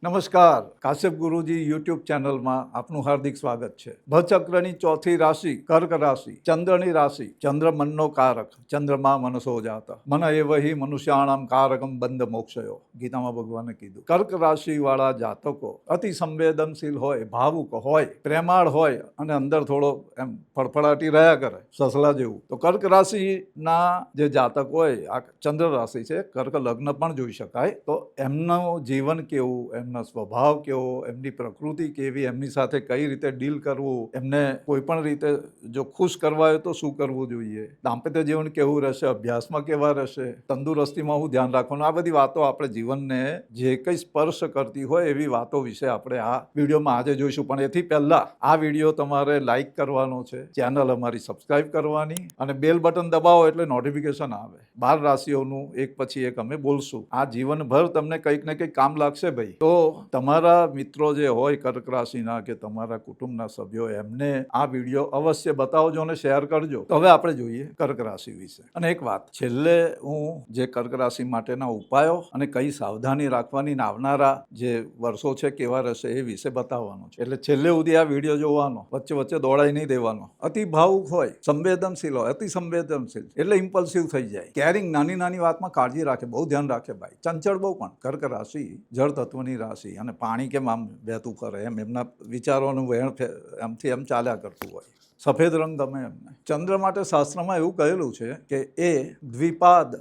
નમસ્કાર, કાશ્યપ ગુરુજી યુટ્યુબ ચેનલમાં આપનું હાર્દિક સ્વાગત છે. ભચક્રની ચોથી રાશિ કર્ક રાશિ, ચંદ્રની રાશિ. ચંદ્ર મનનો કારક, ચંદ્રમા મનસો જાતા મન એવહિ મનુષ્યાણામ કારકમ બંધ મોક્ષયો, ગીતામાં ભગવાને કીધું. કર્ક રાશિ વાળા જાતકો અતિ સંવેદનશીલ હોય, ભાવુક હોય, પ્રેમાળ હોય અને અંદર થોડો એમ ફડફડાટી રહ્યા કરે સસલા જેવું. તો કર્ક રાશિના જે જાતક હોય, આ ચંદ્ર રાશિ છે, કર્ક લગ્ન પણ જોઈ શકાય. તો એમનું જીવન કેવું, એમનો સ્વભાવ કેવો, એમની પ્રકૃતિ કેવી, એમની સાથે કઈ રીતે ડીલ કરવું, એમને કોઈ પણ રીતે જો ખુશ કરવા હોય તો શું કરવું જોઈએ, દાંપત્ય જીવન કેવું રહેશે, અભ્યાસમાં કેવા રહેશે, તંદુરસ્તીમાં શું ધ્યાન રાખવાનું, આ બધી વાતો આપણે જીવનને જે કંઈ સ્પર્શ કરતી હોય એવી વાતો વિશે આપણે આ વિડીયોમાં આજે જોઈશું. પણ એથી પહેલા આ વિડીયો તમારે લાઈક કરવાનો છે, ચેનલ અમારી સબસ્ક્રાઇબ કરવાની અને બેલ બટન દબાવો એટલે નોટિફિકેશન આવે. 12 રાશિઓનું એક પછી એક અમે બોલશું. આ જીવનભર તમને કંઈક ને કંઈક કામ લાગશે ભાઈ. તો તમારા મિત્રો જે હોય કર્ક રાશિના કે તમારા કુટુંબના સભ્યો, એમને આ વિડીયો અવશ્ય બતાવજો અને શેર કરજો. તો હવે આપણે જોઈએ કર્ક રાશિ વિશે. અને એક વાત, છેલ્લે હું જે કર્ક રાશિ માટેના ઉપાયો અને કઈ સાવધાની રાખવાની ને આવનારા જે વર્ષો છે કેવા રહેશે એ વિશે બતાવવાનું છે. એટલે છેલ્લે સુધી આ વિડીયો જોવાનો, વચ્ચે વચ્ચે દોડાઈ નહીં દેવાનો. અતિ ભાવુક હોય, સંવેદનશીલ હોય, અતિ સંવેદનશીલ એટલે ઇમ્પલ્સિવ થઈ જાય, કેરિંગ, નાની નાની વાતમાં કાળજી રાખે, બહુ ધ્યાન રાખે ભાઈ. ચંચળ બહુ. પણ કર્ક રાશિ જળ તત્વની રાશિ અને પાણી કેમ આમ વહેતું કરે એમ એમના વિચારોનું વહેણ એમથી એમ ચાલ્યા કરતું હોય. સફેદ રંગ ગમે એમને. ચંદ્ર માટે શાસ્ત્રમાં એવું કહેલું છે કે એ દ્વિપાદ,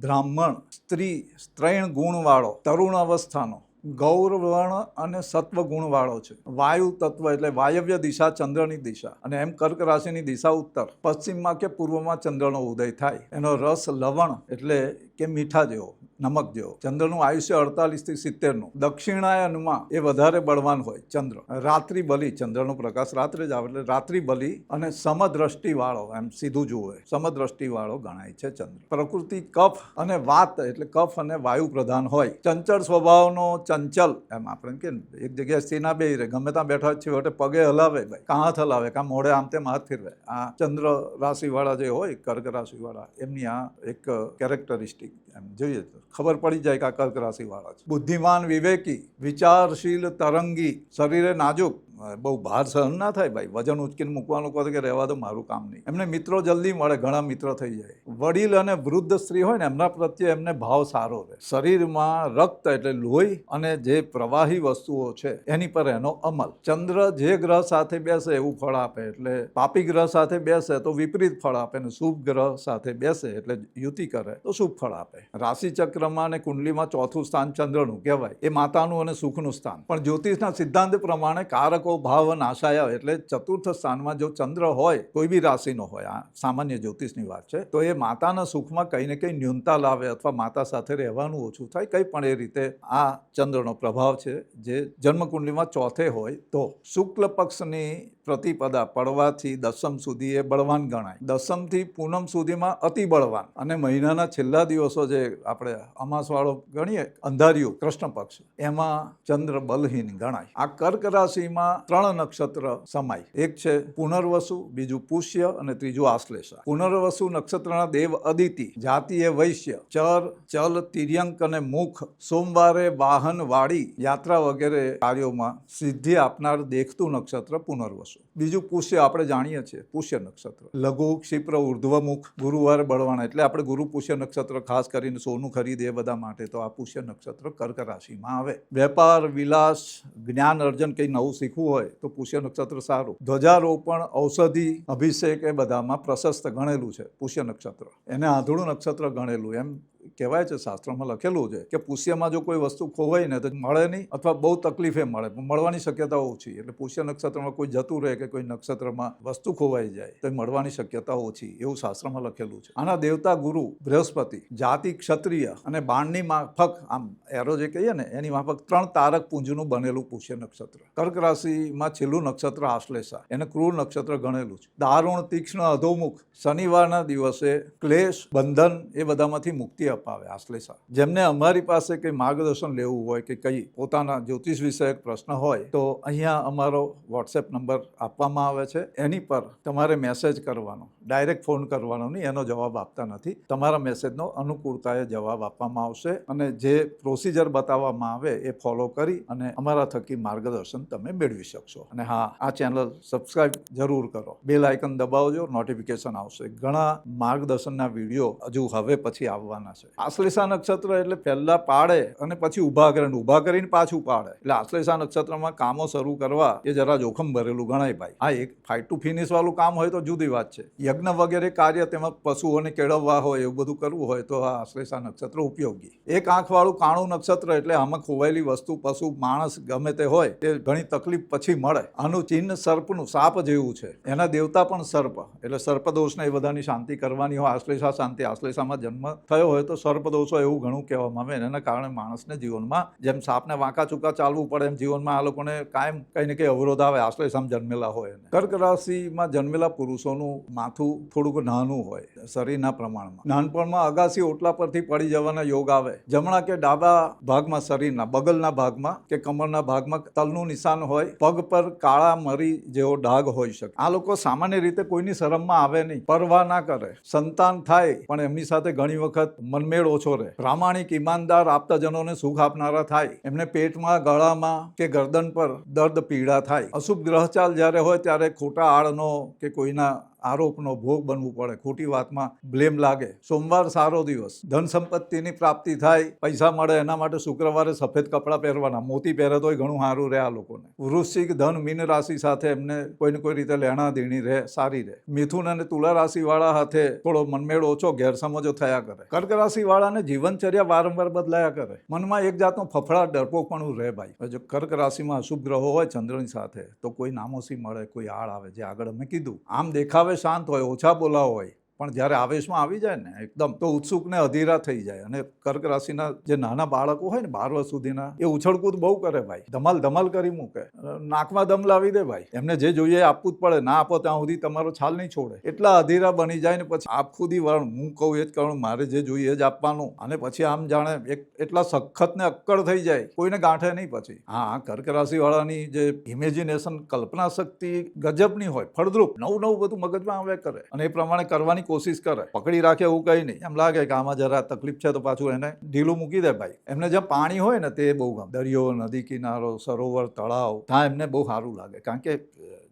બ્રાહ્મણ, સ્ત્રી, સ્ત્રૈણ ગુણવાળો, તરુણ અવસ્થાનો, ગૌરવર્ણ અને સત્વ ગુણવાળો છે. વાયુ તત્વ એટલે વાયવ્ય દિશા ચંદ્રની દિશા, અને એમ કર્ક રાશિની દિશા ઉત્તર, પશ્ચિમમાં કે પૂર્વમાં ચંદ્રનો ઉદય થાય. એનો રસ લવણ એટલે કે મીઠા જેવો, નમક જેવો. ચંદ્રનું આયુષ્ય 48 થી 70નું. દક્ષિણાયનમાં એ વધારે બળવાન હોય ચંદ્ર. રાત્રિ બલી, ચંદ્રનો પ્રકાશ રાત્રે જ આવે એટલે રાત્રિ બલી અને સમદ્રષ્ટિ વાળો, એમ સીધું જુએ, સમદ્રષ્ટિ વાળો ગણાય છે ચંદ્ર. પ્રકૃતિ કફ અને વાત એટલે કફ અને વાયુ પ્રધાન હોય. ચંચળ સ્વભાવનો, ચંચલ એમ આપણે કે એક જગ્યાએ સીના બે રહે, ગમે ત્યાં બેઠા છે એટલે પગે હલાવે ભાઈ, કાં હાથ હલાવે, કાં મોઢે આમ તેમ હાથ ફેરવે. આ ચંદ્ર રાશિવાળા જે હોય, કર્ક રાશિવાળા, એમની આ એક કેરેક્ટરિસ્ટિક એમ જોઈએ તો ખબર પડી જાય કે આ કર્ક રાશિવાળા છે. બુદ્ધિમાન, વિવેકી, વિચારશીલ, તરંગી, શરીરે નાજુક, બહુ ભાર સહન ના થાય ભાઈ, વજન ઉચકીને મૂકવાનું કહે કે રહેવા દો, મારું કામ નહીં. એમને મિત્રો જલ્દી મળે, ઘણા મિત્ર થઈ જાય. વડીલ અને વૃદ્ધ સ્ત્રી હોય ને એમના પ્રત્યે એમને ભાવ સારો રહે. શરીરમાં રક્ત એટલે લોહી અને જે પ્રવાહી વસ્તુઓ છે એની પર એનો અમલ. ચંદ્ર જે ગ્રહ સાથે બેસે એવું ફળ આપે, એટલે પાપી ગ્રહ સાથે બેસે તો વિપરીત ફળ આપે, ને શુભ ગ્રહ સાથે બેસે એટલે યુતિ કરે તો શુભ ફળ આપે. રાશિ ચક્રમાં અને કુંડલીમાં ચોથું સ્થાન ચંદ્રનું કહેવાય, એ માતાનું અને સુખનું સ્થાન. પણ જ્યોતિષના સિદ્ધાંત પ્રમાણે કારકો ભાવ નાશાય એટલે ચતુર્થ સ્થાનમાં જો ચંદ્ર હોય, કોઈ બી રાશિનો હોય, આ સામાન્ય જ્યોતિષની વાત છે, તો એ માતાના સુખમાં કંઈ ને કંઈ ન્યૂનતા લાવે અથવા માતા સાથે રહેવાનું ઓછું થાય, કંઈ પણ એ રીતે આ ચંદ્રનો પ્રભાવ છે જે જન્મકુંડલીમાં ચોથે હોય. તો શુક્લ પક્ષની પ્રતિપદા પડવાથી દસમ સુધી એ બળવાન ગણાય. દસમથી પૂનમ સુધીમાં અતિ બળવાન, અને મહિનાના છેલ્લા દિવસો જે આપણે અમાસવાળો ગણીએ, અંધારિયું કૃષ્ણ પક્ષ, એમાં ચંદ્ર બલહીન ગણાય. આ કર્ક રાશિમાં 3 નક્ષત્ર સમાય. એક છે પુનર્વસુ, બીજું પુષ્ય અને ત્રીજું આશ્લેષા. પુનર્વસુ નક્ષત્રના દેવ અદિતિ, જાતિ એ વૈશ્ય, ચર, ચલ, તિર્યંક અને મુખ, સોમવારે વાહન, વાડી, યાત્રા વગેરે કાર્યોમાં સિદ્ધિ આપનાર દેખતું નક્ષત્ર પુનર્વસુ. બીજું પુષ્ય, આપણે જાણીએ છીએ પુષ્ય નક્ષત્ર. લઘુ, ક્ષિપ્ર, ઉર્ધ્વમુખ, ગુરુવારે બળવાના, એટલે આપણે ગુરુ પુષ્ય નક્ષત્ર ખાસ કરીને સોનું ખરીદે એ બધા માટે તો આ પુષ્ય નક્ષત્ર કર્ક રાશિમાં આવે. વેપાર, વિલાસ, જ્ઞાન અર્જન, કંઈ નવું શીખવું હોય તો પુષ્ય નક્ષત્ર સારું. ધ્વજારોપણ, ઔષધિ, અભિષેક એ બધામાં પ્રશસ્ત ગણેલું છે પુષ્ય નક્ષત્ર. એને આંધળું નક્ષત્ર ગણેલું એમ કહેવાય છે, શાસ્ત્રમાં લખેલું છે કે પુષ્યમાં જો કોઈ વસ્તુ ખોવાય ને તો મળે નહીં, અથવા બહુ તકલીફે મળે, મળવાની શક્યતા ઓછી. એટલે પુષ્ય નક્ષત્રમાં કોઈ જતું રહે કે કોઈ નક્ષત્રમાં વસ્તુ ખોવાઈ જાય તો મળવાની શક્યતા ઓછી, એવું શાસ્ત્રમાં લખેલું છે. આના દેવતા ગુરુ બૃહસ્પતિ, જાતિ ક્ષત્રિય, અને બાણની માફક, આમ એરો જે કહીએ ને એની માફક 3 તારક પુંજનું બનેલું પુષ્ય નક્ષત્ર. કર્ક રાશિમાં છેલ્લું નક્ષત્ર આશ્લેષા, એને ક્રૂર નક્ષત્ર ગણેલું છે. દારૂણ, તીક્ષ્ણ, અધોમુખ, શનિવારના દિવસે ક્લેશ, બંધન એ બધામાંથી મુક્તિ અપાવે આશ્લેષા. જેમને અમારી પાસે કંઈ માર્ગદર્શન લેવું હોય કે કંઈ પોતાના જ્યોતિષ વિષયક પ્રશ્ન હોય તો અહીંયા અમારો વોટ્સએપ નંબર આપવામાં આવે છે. એની પર તમારે મેસેજ કરવાનો, ડાયરેક્ટ ફોન કરવાનો નહીં, એનો જવાબ આપતા નથી. તમારા મેસેજનો અનુકૂળતાએ જવાબ આપવામાં આવશે અને જે પ્રોસિજર બતાવવામાં આવે એ ફોલો કરી અને અમારા થકી માર્ગદર્શન તમે મેળવી શકશો. અને હા, આ ચેનલ સબસ્ક્રાઇબ જરૂર કરો, બેલ આઇકન દબાવજો, નોટિફિકેશન આવશે. ઘણા માર્ગદર્શનના વિડીયો હજુ હવે પછી આવવાના છે. આશ્લેષા નક્ષત્ર એટલે પહેલા પાડે અને પછી ઊભા કરે, ઊભા કરીને પાછું પાડે. એટલે આશ્લેષા નક્ષત્રમાં કામો શરૂ કરવા એ જરા જોખમ ભરેલું ગણાય ભાઈ. આ એક ફાઇટ ટુ ફિનિશ વાળું કામ હોય તો જુદી વાત છે. યજ્ઞ વગેરે કાર્ય તેમાં પશુઓને કેળવવા હોય એવું બધું કરવું હોય તો આ આશ્લેષા નક્ષત્ર ઉપયોગી. એક આંખવાળું કાણું નક્ષત્ર એટલે આમાં ખોવાયેલી વસ્તુ, પશુ, માણસ ગમે તે હોય તે ઘણી તકલીફ પછી મળે. આનું ચિહ્ન સર્પનું, સાપ જેવું છે. એના દેવતા પણ સર્પ, એટલે સર્પદોષને એ બધાની શાંતિ કરવાની હોય. આશ્લેષા શાંતિ, આશ્લેષામાં જન્મ થયો હોય તો સર્પદોષો એવું ઘણું કહેવામાં આવે. એના કારણે માણસને જીવનમાં જેમ સાપને વાંકા ચૂકા ચાલવું પડે એમ જીવનમાં આ લોકોને કાયમ કંઈ ને કંઈ અવરોધ આવે આશ્લેષામાં જન્મેલા હોય. કર્ક રાશિમાં જન્મેલા પુરુષોનું માથું થોડુંક નાનું હોય શરીરના પ્રમાણમાં. નાનપણમાં અગાસી ઓટલા પરથી પડી જવાના યોગ આવે. જમણા કે ડાબા ભાગમાં, શરીરના બગલના ભાગમાં કે કમરના ભાગમાં તલનું નિશાન હોય. પગ પર કાળા મરી જેવો ડાઘ હોઈ શકે. આ લોકો સામાન્ય રીતે કોઈની શરમમાં આવે નહીં, પરવા ના કરે. સંતાન થાય પણ એમની સાથે ઘણી વખત મનમેળ ઓછો રહે. પ્રામાણિક, ઈમાનદાર, આપતાજનોને સુખ આપનારા થાય. એમને પેટમાં, ગળામાં કે ગરદન પર દર્દ, પીડા થાય. અશુભ ગ્રહચાલ જ્યારે હોય ત્યારે ખોટા આળનો કે કોઈના આરોપનો ભોગ બનવું પડે, ખોટી વાતમાં બ્લેમ લાગે. સોમવાર સારો દિવસ, ધન સંપત્તિની પ્રાપ્તિ થાય, પૈસા મળે. એના માટે શુક્રવારે સફેદ કપડાં પહેરવાના. મોતી પહેરે તોય ઘણું સારું રહે આ લોકોને. વૃશ્ચિક, ધન, મીન રાશિ સાથે એમને કોઈને કોઈ રીતે લેણા દેણી રહે, સારી રહે. મિથુન અને તુલા રાશિ વાળા સાથે થોડો મનમેળ ઓછો, ગેરસમજો થયા કરે. કર્ક રાશિ વાળાને જીવનચર્યા વારંવાર બદલાયા કરે. મનમાં એક જાતનો ફફડાટ, ડરપોકપણું રહે ભાઈ. જો કર્ક રાશિમાં અશુભ ગ્રહો હોય ચંદ્રની સાથે તો કોઈ નામોસી મળે, કોઈ આળ આવે. જે આગળ અમે કીધું, આમ દેખાવે શાંત હોય, ઓછા બોલા હોય, પણ જ્યારે આવેશમાં આવી જાય ને એકદમ તો ઉત્સુક ને અધીરા થઈ જાય. અને કર્ક રાશિના જે નાના બાળકો હોય ને 12 વર્ષ સુધીના, એ ઉછળકૂદ બહુ કરે ભાઈ. ધમાલ ધમાલ કરી મૂકે, નાકમાં દમ લાવી દે ભાઈ. એમને જે જોઈએ આપવું જ પડે. ના આપો ત્યાં સુધી તમારો છાલ નહીં છોડે. એટલા અધીરા બની જાય ને પછી આપ ખુદી વરણ, હું કહું એ જ કરું, મારે જે જોઈએ એ જ આપવાનું. અને પછી આમ જાણે એટલા સખત ને અક્કડ થઈ જાય, કોઈને ગાંઠે નહીં પછી. હા, કર્ક રાશિ વાળાની જે ઇમેજિનેશન, કલ્પના શક્તિ ગજબની હોય, ફળદ્રુપ, નવું નવું બધું મગજમાં આવ્યા કરે અને એ પ્રમાણે કરવાની કોશિશ કરે. પકડી રાખે એવું કંઈ નહીં. એમ લાગે કે આમાં જરા તકલીફ છે તો પાછું એને ઢીલું મૂકી દે ભાઈ. એમને જ્યાં પાણી હોય ને તે બહુ ગમે. દરિયો, નદી કિનારો, સરોવર, તળાવ, ત્યાં એમને બહુ સારું લાગે. કારણ કે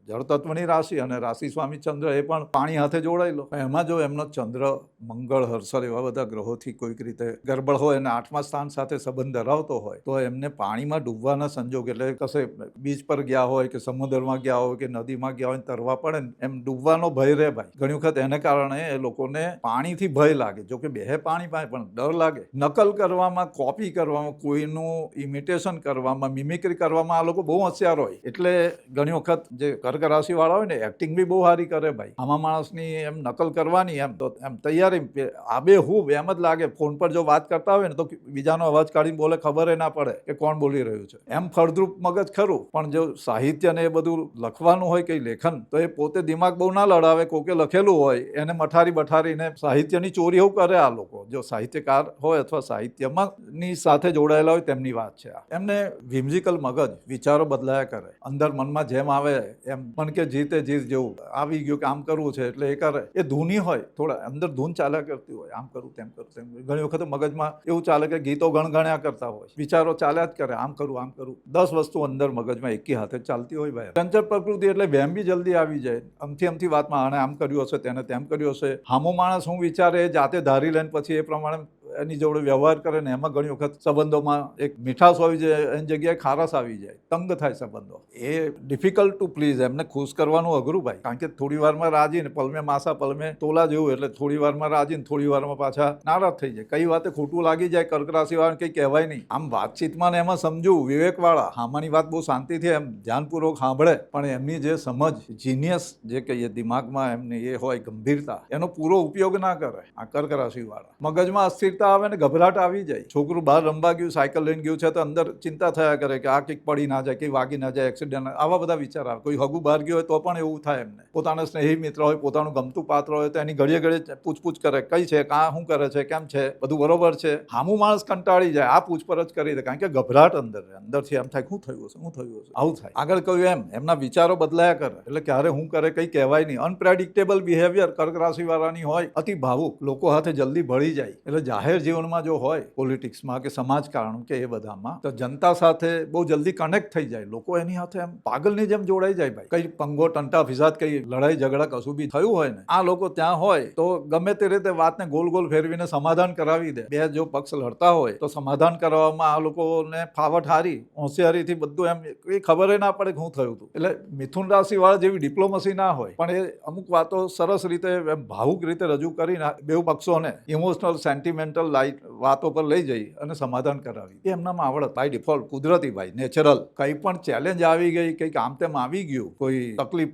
જળતત્વની રાશિ અને રાશિ સ્વામી ચંદ્ર એ પણ પાણી હાથે જોડાયેલો. એમાં જો એમનો ચંદ્ર, મંગળ, હર્ષર એવા બધા ગ્રહોથી કોઈક રીતે ગરબડ હોય અને 8મા સ્થાન સાથે સંબંધ ધરાવતો હોય તો એમને પાણીમાં ડૂબવાના સંજોગ, એટલે કશે બીચ પર ગયા હોય કે સમુદ્રમાં ગયા હોય કે નદીમાં ગયા હોય તરવા પડે ને એમ ડૂબવાનો ભય રહે ભાઈ. ઘણી વખત એને કારણે એ લોકોને પાણીથી ભય લાગે. જો કે બેહે પાણી પાસે પણ ડર લાગે. નકલ કરવામાં, કોપી કરવામાં, કોઈનું ઇમિટેશન કરવામાં, મિમિક્રી કરવામાં આ લોકો બહુ હોશિયાર હોય. એટલે ઘણી વખત જે કર્ક રાશિ વાળા હોય ને એક્ટિંગ બી બહુ સારી કરે ભાઈ. આમાં માણસની એમ નકલ કરવાની, એમ તો એમ તૈયારી આબેહૂબ એમ જ લાગે. ફોન પર જો વાત કરતા હોય ને તો બીજાનો અવાજ કાઢીને બોલે, ખબર ના પડે કે કોણ બોલી રહ્યું છે. એમ ફળદ્રુપ મગજ ખરું, પણ જો સાહિત્ય ને એ બધું લખવાનું હોય કે લેખન, તો એ પોતે દિમાગ બહુ ના લડાવે. કોકે લખેલું હોય એને મઠારી બઠારીને સાહિત્યની ચોરી એવું કરે આ લોકો. જો સાહિત્યકાર હોય અથવા સાહિત્યમાં ની સાથે જોડાયેલા હોય તેમની વાત છે આ. એમને વિમ્ઝિકલ મગજ, વિચારો બદલાયા કરે. અંદર મનમાં જેમ આવે એમ, પણ કે જીતે જીત જેવું આવી ગયું કે આમ કરવું છે એટલે એ કરે. એ ધૂની હોય, થોડા અંદર ધૂન ચાલ્યા કરતી હોય, આમ કરું તેમ કરું તેમ. ઘણી વખત મગજમાં એવું ચાલે કે ગીતો ગણગણ્યા કરતા હોય, વિચારો ચાલ્યા જ કરે, આમ કરું આમ કરું. 10 વસ્તુ અંદર મગજમાં એકી હાથે ચાલતી હોય ભાઈ. ચંચળ પ્રકૃતિ એટલે વહેમ બી જલ્દી આવી જાય. અમથી વાતમાં આને આમ કર્યું હશે, તેને તેમ કર્યું હશે. હામો માણસ હું વિચારે એ જાતે ધારી લઈને પછી એ પ્રમાણે એની જોડે વ્યવહાર કરે ને એમાં ઘણી વખત સંબંધોમાં એક મીઠાશ હોવી જાય, એની જગ્યાએ ખારસ આવી જાય, તંગ થાય સંબંધો. એ ડિફિકલ્ટ ટુ પ્લીઝ. એમને ખુશ કરવાનું અઘરું ભાઈ. કારણ કે થોડી વારમાં રાજી ને પલમે માસા પલમે તોલા જેવું. એટલે થોડી વારમાં રાજી ને થોડી વારમાં પાછા નારાજ થઈ જાય. કઈ વાતે ખોટું લાગી જાય કર્ક રાશિ વાળાને કંઈ કહેવાય નહીં. આમ વાતચીતમાં ને એમાં સમજવું, વિવેકવાળા, હામાની વાત બહુ શાંતિથી એમ ધ્યાનપૂર્વક સાંભળે, પણ એમની જે સમજ, જીનિયસ જે કહીએ દિમાગમાં એમની એ હોય ગંભીરતા, એનો પૂરો ઉપયોગ ના કરે આ કર્ક રાશિ વાળા. મગજમાં અસ્થિરતા ચિંતા આવે ને ગભરાટ આવી જાય. છોકરું બહાર રમવા ગયું, સાયકલ લઈને ગયું છે તો અંદર ચિંતા થયા કરે કે આ કંઈક પડી ના જાય, કંઈ વાગી ના જાય, એક્સિડન્ટ, આવા બધા વિચાર આવે. કોઈ હગું બહાર ગયું હોય તો પણ એવું થાય એમને. પોતાના સ્નેહી મિત્ર હોય, પોતાનું ગમતું પાત્ર હોય તો એની ઘડીએ ઘડીએ પૂછપૂછ કરે, કઈ છે, કાં શું કરે છે, કેમ છે, બધું બરોબર છે. સામું માણસ કંટાળી જાય, આ પૂછપરછ કરી દે, કારણ કે ગભરાટ અંદરથી એમ થાય શું થયું હશે, શું થયું હશે, આવું થાય. આગળ કહ્યું એમના વિચારો બદલાયા કરે, એટલે ક્યારે શું કરે કંઈ કહેવાય નહીં. અનપ્રેડિક્ટેબલ બિહેવિયર કર્ક રાશિ વાળાની હોય, અતિ ભાવુક, લોકો હાથે જલ્દી ભળી જાય. એટલે જાહેર જીવનમાં જો હોય, પોલિટિક્સમાં કે સમાજકારણ કે એ બધામાં, તો જનતા સાથે બહુ જલ્દી કનેક્ટ થઈ જાય. લોકો એની સાથે એમ પાગલની જેમ જોડાઈ જાય. ભાઈ કઈ પંગો ટંટા ફિસાદ, કઈ લડાઈ ઝઘડા કશું બી થયું હોય ને, આ લોકો ત્યાં હોય તો ગમે તે રીતે વાતને ગોલ ગોલ ફેરવીને સમાધાન કરાવી દે. બે જો પક્ષ લડતા હોય તો સમાધાન કરવામાં આ લોકોને ફાવટ હારી, હોશિયારીથી બધું એમ એ ખબર ના પડે શું થયું હતું. એટલે મિથુન રાશિ વાળા જેવી ડિપ્લોમસી ના હોય, પણ એ અમુક વાતો સરસ રીતે ભાવુક રીતે રજૂ કરીને બેઉ પક્ષોને ઇમોશનલ સેન્ટિમેન્ટલ લાઇટ વાતો પર લઈ જઈ અને સમાધાન કરાવી. એ એમનામાં આવડત બાય ડિફોલ્ટ, કુદરતી ભાઈ, નેચરલ. કંઈ પણ ચેલેન્જ આવી ગઈ, કંઈક આમ તેમ આવી ગયું, કોઈ તકલીફ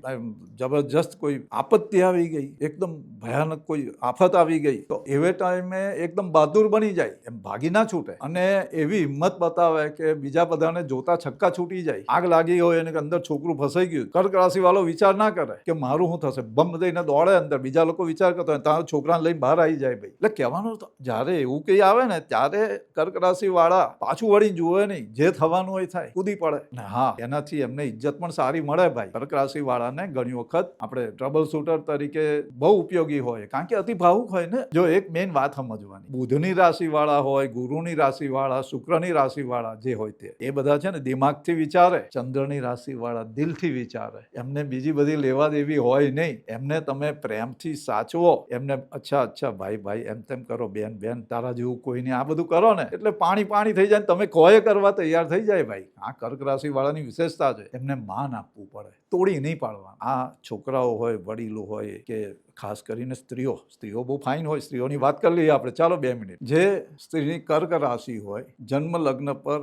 જબરજસ્ત કોઈ આપત્તિ આવી ગઈ, એકદમ ભયાનક કોઈ આફત આવી ગઈ, તો એવે ટાઈમે એકદમ બહાદુર બની જાય, એમ ભાગી ના છૂટે અને એવી હિંમત બતાવે કે બીજા બધાને જોતા છક્કા છૂટી જાય. આગ લાગી હોય અને અંદર છોકરું ફસાઈ ગયું, કર્ક રાશિ વાળો વિચાર ના કરે કે મારું શું થશે, બમ દઈને દોડે અંદર. બીજા લોકો વિચાર કરતા હોય તારા છોકરાને લઈને બહાર આવી જાય. ભાઈ એટલે કહેવાનું, જ્યારે એવું કંઈ આવે ને ત્યારે કર્ક રાશિ વાળા પાછું વળી જુએ નહીં, જે થવાનું હોય થાય, કૂદી પડે ને. હા, એનાથી એમને ઇજ્જત પણ સારી મળે. ભાઈ કર્ક રાશિ વાળાને ઘણી વખત આપણે ટ્રબલ શૂટર તરીકે બહુ ઉપયોગી હોય, કારણ કે અતિ ભાવુક હોય ને. જો એક મેઇન વાત સમજવાની, બુધની રાશિ વાળા હોય, ગુરુની રાશિ વાળા, શુક્રની રાશિ વાળા જે હોય તે, એ બધા છે ને દિમાગથી વિચારે. ચંદ્રની રાશિ વાળા દિલથી વિચારે. એમને બીજી બધી લેવા દેવી હોય નહીં. એમને તમે પ્રેમથી સાચવો, એમને અચ્છા ભાઈ ભાઈ એમ તેમ કરો, બેન બેન તારા જેવું કોઈ નહીં, આ બધું કરો ને એટલે પાણી પાણી થઈ જાય, તમે કોએ કરવા તૈયાર થઈ જાય. ભાઈ આ કર્ક રાશિ વાળાની વિશેષતા છે. એમને માન આપવું પડે, તોડી નહીં પાડવા. આ છોકરાઓ હોય, વડીલો હોય કે ખાસ કરીને સ્ત્રીઓ બહુ ફાઇન હોય. સ્ત્રીઓની વાત કરી લઈએ આપણે, ચાલો 2 મિનિટ. જે સ્ત્રીની કર્ક રાશિ હોય, જન્મ લગ્ન પર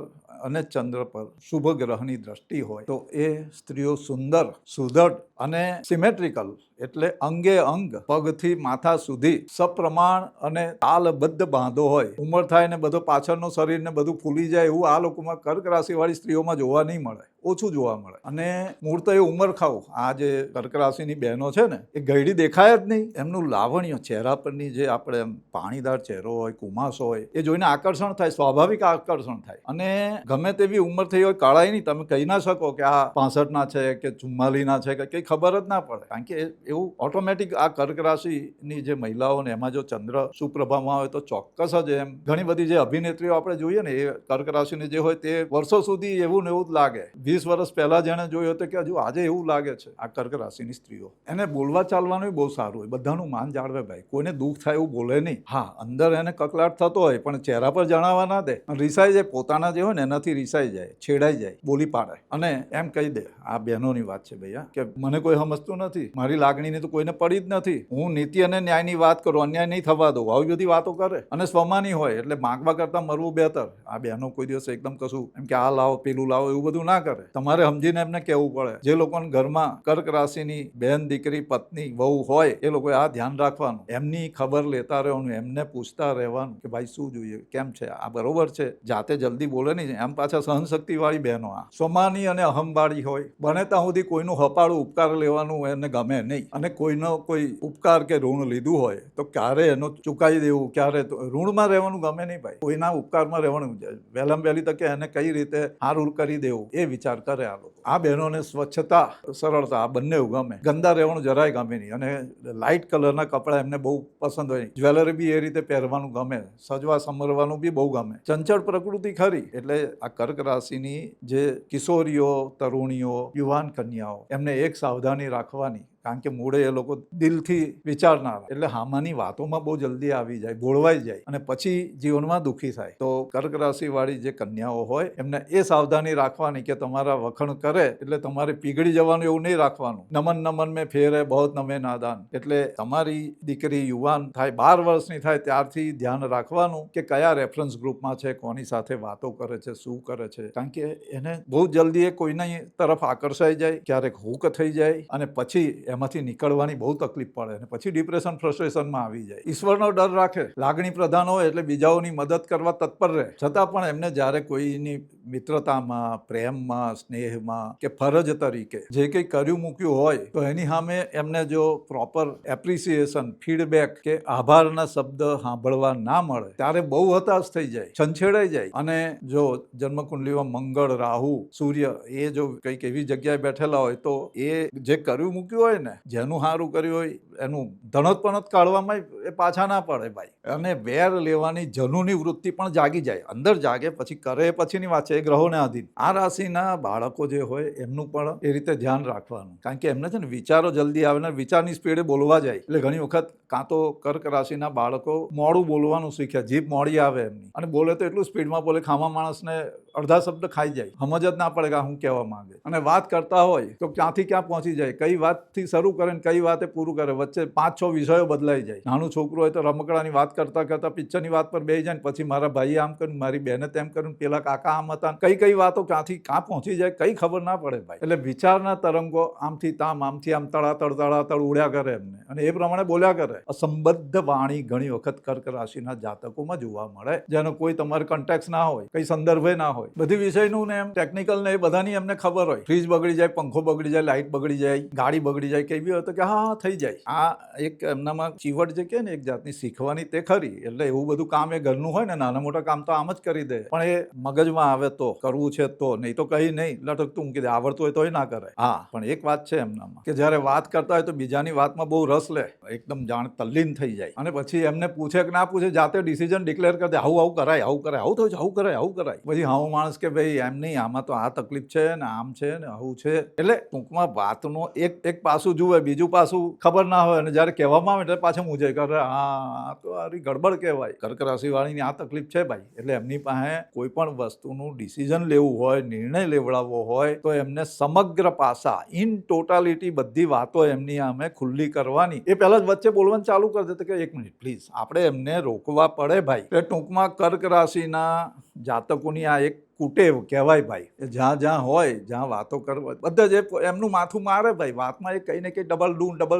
અને ચંદ્ર પર શુભ ગ્રહની દ્રષ્ટિ હોય, તો એ સ્ત્રીઓ સુંદર, સુદૃઢ અને સિમેટ્રિકલ, એટલે અંગે અંગ, પગથી માથા સુધી સપ્રમાણ અને તાલબદ્ધ બાંધો હોય. ઉંમર થાય ને બધો પાછળનું શરીર ને બધું ફૂલી જાય, એવું આ લોકોમાં કર્ક રાશિ વાળી સ્ત્રીઓમાં જોવા નહીં મળે, ઓછું જોવા મળે. અને મૂળ તો એ ઉંમર ખાવ, આ જે કર્ક રાશિની બહેનો છે ને, એ ગયડી દેખાય જ નહીં. એમનું લાવણ્ય, ચહેરા પરની જે આપણે એમ પાણીદાર ચહેરો હોય, કુમાસ હોય, એ જોઈને આકર્ષણ થાય, સ્વાભાવિક આકર્ષણ થાય. અને ગમે તેવી ઉંમર થઈ હોય, કાળાઈ નહીં, તમે કહી ના શકો કે આ 65 ના છે કે 44 ના છે, કે કંઈ ખબર જ ના પડે. કારણ કે એવું ઓટોમેટિક આ કર્ક રાશિની જે મહિલાઓને એમાં જો ચંદ્ર સુપ્રભાવમાં હોય તો ચોક્કસ જ એમ. ઘણી બધી જે અભિનેત્રીઓ આપણે જોઈએ ને, એ કર્ક રાશિની જે હોય તે વર્ષો સુધી એવું ને એવું જ લાગે. 20 વર્ષ પહેલા જેને જોયું હતું કે હજુ આજે એવું લાગે છે. આ કર્ક રાશિની સ્ત્રીઓ, એને બોલવા ચાલવાનું બહુ સારું હોય, બધાનું માન જાળવે. ભાઈ કોઈને દુઃખ થાય એવું બોલે નહીં. હા, અંદર એને કકલાટ થતો હોય પણ ચહેરા પર જણાવવા ના દે. રીસાઈ જાય, પોતાના જે હોય ને એનાથી રીસાઈ જાય, છેડાઈ જાય, બોલી પાડે અને એમ કહી દે. આ બહેનોની વાત છે ભૈયા, કે મને કોઈ સમજતું નથી, મારી લાગણીની તો કોઈને પડી જ નથી, હું નીતિ અને ન્યાયની વાત કરું, અન્યાય નહીં થવા દઉં, આવી બધી વાતો કરે. અને સ્વમાની હોય એટલે માંગવા કરતા મરવું બહેતર. આ બહેનો કોઈ દિવસ એકદમ કશું એમ કે આ લાવો પેલું લાવો એવું બધું ના કરે. તમારે સમજીને એમને કહેવું પડે. જે લોકોને ઘરમાં કર્ક રાશિની બહેન, દીકરી, પત્ની, વહુ હોય, એ લોકોએ આ ધ્યાન રાખવાનું, એમની ખબર લેતા રહેવાનું, એમને પૂછતા રહેવાનું કે ભાઈ શું જોઈએ, કેમ છે, આ બરોબર છે. જાતે જલ્દી બોલે નહીં. એમ પાછા સહનશક્તિ વાળી બહેનો આ સ્વમાની અને અહંવાળી હોય. બને ત્યાં સુધી કોઈનું હપાળું ઉપકાર લેવાનું એને ગમે નહીં. અને કોઈનો કોઈ ઉપકાર કે ઋણ લીધું હોય તો ક્યારે એનો ચુકાઈ દેવું, ક્યારે ઋણમાં રહેવાનું ગમે નહીં. ભાઈ કોઈના ઉપકારમાં રહેવાનું, વહેલામાં વહેલી તકે એને કઈ રીતે સારું કરી દેવું એ વિચાર કરે આ લોકો. આ બહેનોને સ્વચ્છતા, સરળતા આ બંને ગમે. ગંદા રહેવાનું જરાય ગમે નહીં. અને લાઇટ કલરના કપડાં એમને બહુ પસંદ હોય. જ્વેલરી બી એ રીતે પહેરવાનું ગમે, સજવા સમરવાનું બી બહુ ગમે. ચંચળ પ્રકૃતિ ખરી. એટલે આ કર્ક રાશિની જે કિશોરીઓ, તરુણીઓ, યુવાન કન્યાઓ, એમને એક સાવધાની રાખવાની. કારણ કે મૂળે એ લોકો દિલથી વિચારનાર, એટલે હામાની વાતોમાં બહુ જલ્દી આવી જાય, બોળવાઈ જાય અને પછી જીવનમાં દુઃખી થાય. તો કર્ક રાશિ વાળી જે કન્યાઓ હોય એમને એ સાવધાની રાખવાની કે તમારા વખાણ કરે એટલે તમારે પીગળી જવાનું એવું નહીં રાખવાનું. નમન નમન મેં ફેરે બહોત નમે નાદાન. એટલે તમારી દીકરી યુવાન થાય, 12 વર્ષની થાય ત્યારથી ધ્યાન રાખવાનું કે કયા રેફરન્સ ગ્રુપમાં છે, કોની સાથે વાતો કરે છે, શું કરે છે. કારણ કે એને બહુ જલ્દી એ કોઈના તરફ આકર્ષાઈ જાય, ક્યારેક હુક થઈ જાય અને પછી એમાંથી નીકળવાની બહુ તકલીફ પડે અને પછી ડિપ્રેશન ફ્રસ્ટ્રેશનમાં આવી જાય. ઈશ્વરનો ડર રાખે, લાગણી પ્રધાન હોય એટલે બીજાઓની મદદ કરવા તત્પર રહે, છતાં પણ એમને જ્યારે કોઈની મિત્રતામાં, પ્રેમમાં, સ્નેહમાં કે ફરજ તરીકે જે કંઈ કર્યું મૂક્યું હોય તો એની સામે એમને જો પ્રોપર એપ્રિસિએશન, ફીડબેક કે આભારના શબ્દ સાંભળવા ના મળે ત્યારે બહુ હતાશ થઈ જાય, છંછેડાઈ જાય. અને જો જન્મકુંડલીમાં મંગળ, રાહુ, સૂર્ય એ જો કંઈક એવી જગ્યાએ બેઠેલા હોય તો એ જે કર્યું મૂક્યું હોય ને, જેનું સારું કર્યું હોય એનું ધણત પણત કાઢવામાં એ પાછા ના પડે ભાઈ. અને વેર લેવાની જનુની વૃત્તિ પણ જાગી જાય, અંદર જાગે, પછી કરે પછીની વાત છે, એ ગ્રહોને આધીન. આ રાશિના બાળકો જે હોય એમનું પણ એ રીતે ધ્યાન રાખવાનું, કારણ કે એમને છે ને વિચારો જલ્દી આવે ને વિચારની સ્પીડે બોલવા જાય. એટલે ઘણી વખત કાં તો કર્ક રાશિના બાળકો મોડું બોલવાનું શીખ્યા, જીભ મોડી આવે એમની, અને બોલે તો એટલું સ્પીડમાં બોલે, ખામા માણસને અડધા શબ્દ ખાઈ જાય, સમજ જ ના પડે કે હું કહેવા માંગે. અને વાત કરતા હોય તો ક્યાંથી ક્યાં પહોંચી જાય, કઈ વાતથી શરૂ કરે ને કઈ વાતે પૂરું કરે, વચ્ચે 5-6 વિષયો બદલાઈ જાય. નાનું છોકરું હોય તો રમકડાની વાત કરતા કરતા પિક્ચરની વાત પર બેસી જાય, પછી મારા ભાઈએ આમ કર્યું, મારી બહેને તેમ કર્યું, પેલા કાકા આમ હતા, કઈ કઈ વાતો ક્યાંથી ક્યાં પહોંચી જાય કઈ ખબર ના પડે ભાઈ. એટલે વિચારના તરંગો આમથી આમથી આમ તળાતળ ઉડ્યા કરે એમને, અને એ પ્રમાણે બોલ્યા કરે. અસંબદ્ધ વાણી ઘણી વખત કર્ક રાશિના જાતકોમાં જોવા મળે, જેનો કોઈ તમારે કન્ટેક્સ ના હોય, કઈ સંદર્ભે ના હોય. બધી વિષયનું ને એમ ટેકનિકલ ને એ બધાની એમને ખબર હોય. ફ્રીજ બગડી જાય, પંખો બગડી જાય, લાઇટ બગડી જાય, ગાડી બગડી જાય, કઈ બી હોય તો કે હા થઈ જાય. આ એક એમનામાં ચીવટ જે કે ને એક જાતની શીખવાની તે ખરી. એટલે એવું બધું કામ એ ઘરનું હોય ને, નાના મોટા કામ તો આમ જ કરી દે, પણ એ મગજમાં આવે તો કરવું છે તો, નહીં તો કઈ નહીં, લટકતું મૂકી દે, આવડતું હોય તો ના કરે. હા, પણ એક વાત છે એમનામાં કે જ્યારે વાત કરતા હોય તો બીજાની વાતમાં બહુ રસ લે, એકદમ જાણ તલ્લીન થઈ જાય, અને પછી એમને પૂછે કે ના પૂછે જાતે ડિસિઝન ડિક્લેર કરી દે, આવું કરાય, આવું કરાય, આવું થયું છે, આવું કરાય, આવું કરાય. પછી હાઉ માણસ કે ભાઈ એમ નહીં, આમાં તો આ તકલીફ છે ને આમ છે ને આવું છે. એટલે ટૂંકમાં વાતનો એક પાસું જુએ, બીજું પાસું ખબર ના હોય, અને જ્યારે કહેવામાં આવે એટલે પાછું મૂંઝાય કરે, હા તો આ ગડબડ કહેવાય. કર્ક રાશિવાળીની આ તકલીફ છે ભાઈ. એટલે એમની પાસે કોઈ પણ વસ્તુનું ડિસિઝન લેવું હોય, નિર્ણય લેવડાવવો હોય તો એમને સમગ્ર પાસા, ઇન ટોટાલિટી બધી વાતો એમની સામે ખુલ્લી કરવાની. એ પહેલા જ વચ્ચે બોલવાનું ચાલુ કરી દે કે 1 મિનિટ પ્લીઝ, આપણે એમને રોકવા પડે ભાઈ. એટલે ટૂંકમાં કર્ક રાશિના જાતકોની આ એક કુટેવ કહેવાય ભાઈ. જ્યાં જ્યાં હોય, જ્યાં વાતો કરવા, બધા જ એમનું માથું મારે ભાઈ, વાતમાં એ કંઈ ને કંઈ ડબલ